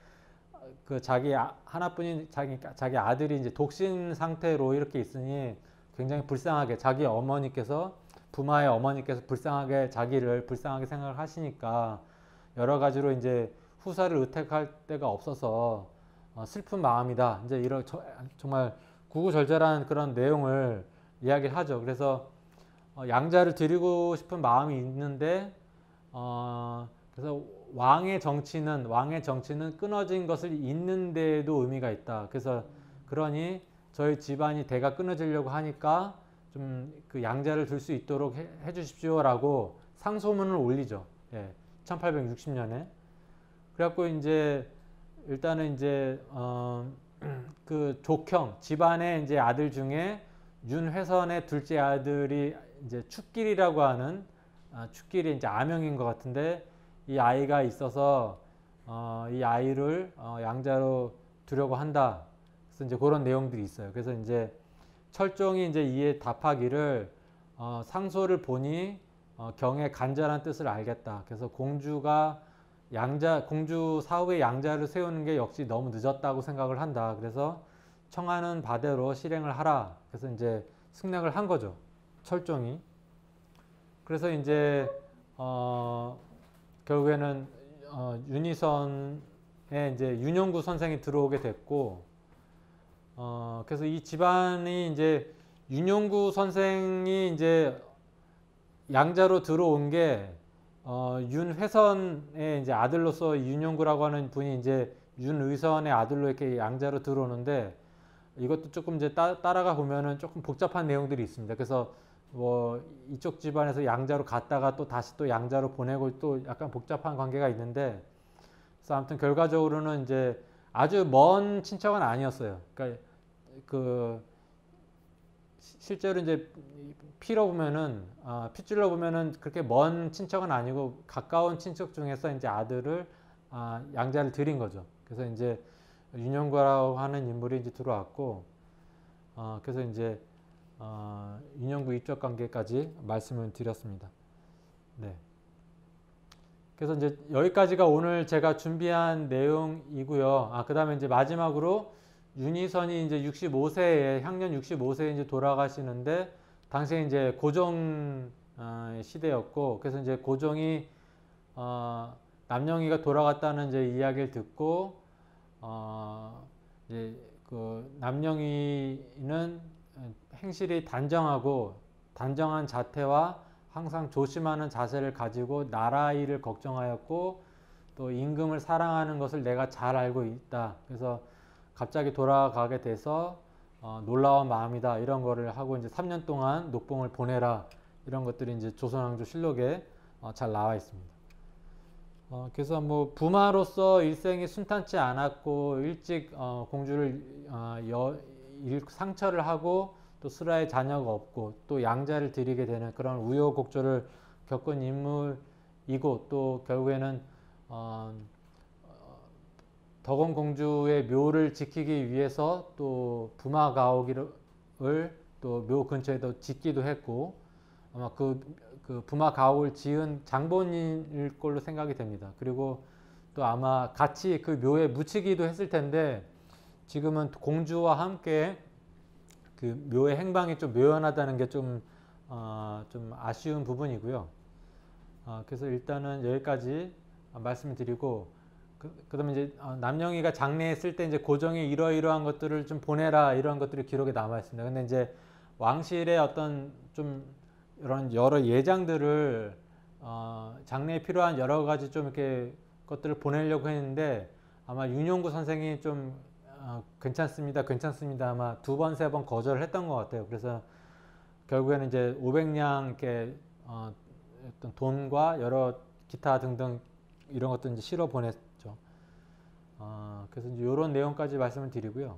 그 자기 하나뿐인 자기 아들이 이제 독신 상태로 이렇게 있으니 굉장히 불쌍하게 자기 어머니께서 부마의 어머니께서 자기를 불쌍하게 생각을 하시니까 여러 가지로 이제 후사를 의택할 데가 없어서 슬픈 마음이다. 이제 이런 정말 구구절절한 그런 내용을 이야기를 하죠. 그래서 양자를 드리고 싶은 마음이 있는데 그래서 왕의 정치는 끊어진 것을 잇는 데에도 의미가 있다. 그래서 그러니 저희 집안이 대가 끊어지려고 하니까 좀 그 양자를 둘 수 있도록 해 주십시오라고 상소문을 올리죠. 예, 1860년에. 그래갖고 이제 일단은 이제 그 족형 집안의 이제 아들 중에 윤회선의 둘째 아들이 이제 축길이라고 하는 축길이 이제 아명인 것 같은데 이 아이가 있어서 이 아이를 양자로 두려고 한다. 그래서 이제 그런 내용들이 있어요. 그래서 이제 철종이 이제 이에 답하기를 상소를 보니 경의 간절한 뜻을 알겠다. 그래서 공주 사후에 양자를 세우는 게 역시 너무 늦었다고 생각을 한다. 그래서 청하는 바대로 실행을 하라. 그래서 이제 승낙을 한 거죠. 철종이. 그래서 이제 결국에는 윤희선에 이제 윤영구 선생이 들어오게 됐고 그래서 이 집안이 이제 윤영구 선생이 이제 양자로 들어온 게 윤회선의 이제 아들로서 윤영구라고 하는 분이 이제 윤의선의 아들로 이렇게 양자로 들어오는데 이것도 조금 이제 따라가 보면은 조금 복잡한 내용들이 있습니다. 그래서 뭐 이쪽 집안에서 양자로 갔다가 또 다시 또 양자로 보내고 또 약간 복잡한 관계가 있는데 그래서 아무튼 결과적으로는 이제 아주 먼 친척은 아니었어요. 그러니까 그 실제로 이제 핏줄로 보면은 그렇게 먼 친척은 아니고 가까운 친척 중에서 이제 아들을 양자를 드린 거죠. 그래서 이제 윤영구라고 하는 인물이 이제 들어왔고 그래서 이제 윤영구 입적 관계까지 말씀을 드렸습니다. 네. 그래서 이제 여기까지가 오늘 제가 준비한 내용이고요. 그 다음에 이제 마지막으로 윤희선이 이제 65세에 향년 65세에 이제 돌아가시는데 당시에 이제 고종 시대였고 그래서 이제 고종이 남영희가 돌아갔다는 이제 이야기를 듣고 이제 그 남영희는 행실이 단정하고 단정한 자태와 항상 조심하는 자세를 가지고 나라 일을 걱정하였고 또 임금을 사랑하는 것을 내가 잘 알고 있다. 그래서 갑자기 돌아가게 돼서 놀라운 마음이다. 이런 거를 하고 이제 3년 동안 녹봉을 보내라. 이런 것들이 이제 조선왕조 실록에 잘 나와 있습니다. 그래서 뭐 부마로서 일생이 순탄치 않았고 일찍 공주를 상처를 하고 또 수라의 자녀가 없고 또 양자를 드리게 되는 그런 우여곡절을 겪은 인물이고 또 결국에는 덕원 공주의 묘를 지키기 위해서 또 부마 가옥을 또 묘 근처에도 짓기도 했고 아마 그 부마 가옥을 지은 장본인일 걸로 생각이 됩니다. 그리고 또 아마 같이 그 묘에 묻히기도 했을 텐데 지금은 공주와 함께 그 묘의 행방이 좀 묘연하다는 게 좀 아쉬운 부분이고요. 그래서 일단은 여기까지 말씀을 드리고 그다음에 이제 남영이가 장례했을 때 이제 고정이 이러이러한 것들을 좀 보내라 이런 것들이 기록에 남아 있습니다. 근데 이제 왕실의 어떤 좀 이런 여러 예장들을 장래에 필요한 여러 가지 좀 이렇게 것들을 보내려고 했는데 아마 윤용구 선생이 좀 괜찮습니다 아마 2번, 3번 거절을 했던 것 같아요. 그래서 결국에는 이제 500량 이렇게 어떤 돈과 여러 기타 등등 이런 것도 이제 실어 보냈죠. 그래서 이제 이런 내용까지 말씀을 드리고요.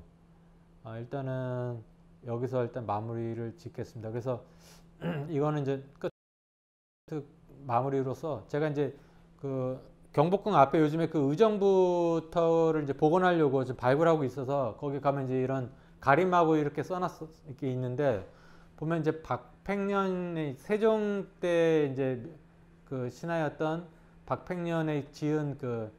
일단은 여기서 일단 마무리를 짓겠습니다. 그래서 이거는 이제 끝 마무리로서 제가 이제 그 경복궁 앞에 요즘에 그 의정부터를 이제 복원하려고 지금 발굴하고 있어서 거기 가면 이제 이런 가림하고 이렇게 써놨어 이렇게 있는데 보면 이제 박팽년의 세종 때 이제 그 신하였던 박팽년의 지은 그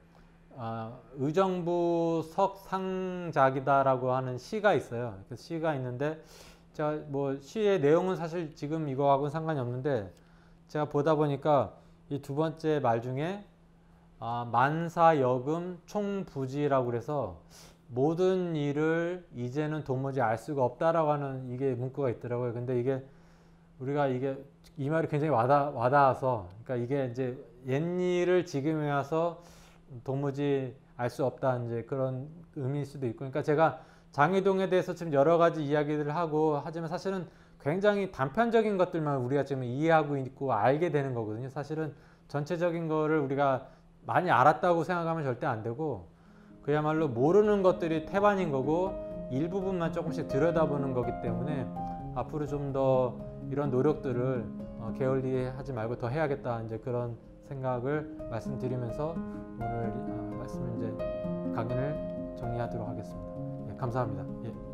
의정부 석상작이다라고 하는 시가 있어요. 그 시가 있는데 제가 뭐 시의 내용은 사실 지금 이거하고는 상관이 없는데 제가 보다 보니까 이 두 번째 말 중에 만사여금 총부지라고 그래서 모든 일을 이제는 도무지 알 수가 없다라고 하는 이게 문구가 있더라고요. 근데 이게 우리가 이 말이 굉장히 와닿아서 그러니까 이게 이제 옛일을 지금에 와서 도무지 알 수 없다 이제 그런 의미일 수도 있고 그러니까 제가 장희동에 대해서 지금 여러 가지 이야기들을 하고 하지만 사실은 굉장히 단편적인 것들만 우리가 지금 이해하고 있고 알게 되는 거거든요. 사실은 전체적인 거를 우리가 많이 알았다고 생각하면 절대 안 되고 그야말로 모르는 것들이 태반인 거고 일부분만 조금씩 들여다보는 거기 때문에 앞으로 좀 더 이런 노력들을 게을리하지 말고 더 해야겠다 이제 그런 생각을 말씀드리면서 오늘 말씀 이제 강연을 정리하도록 하겠습니다. 예, 감사합니다. 예.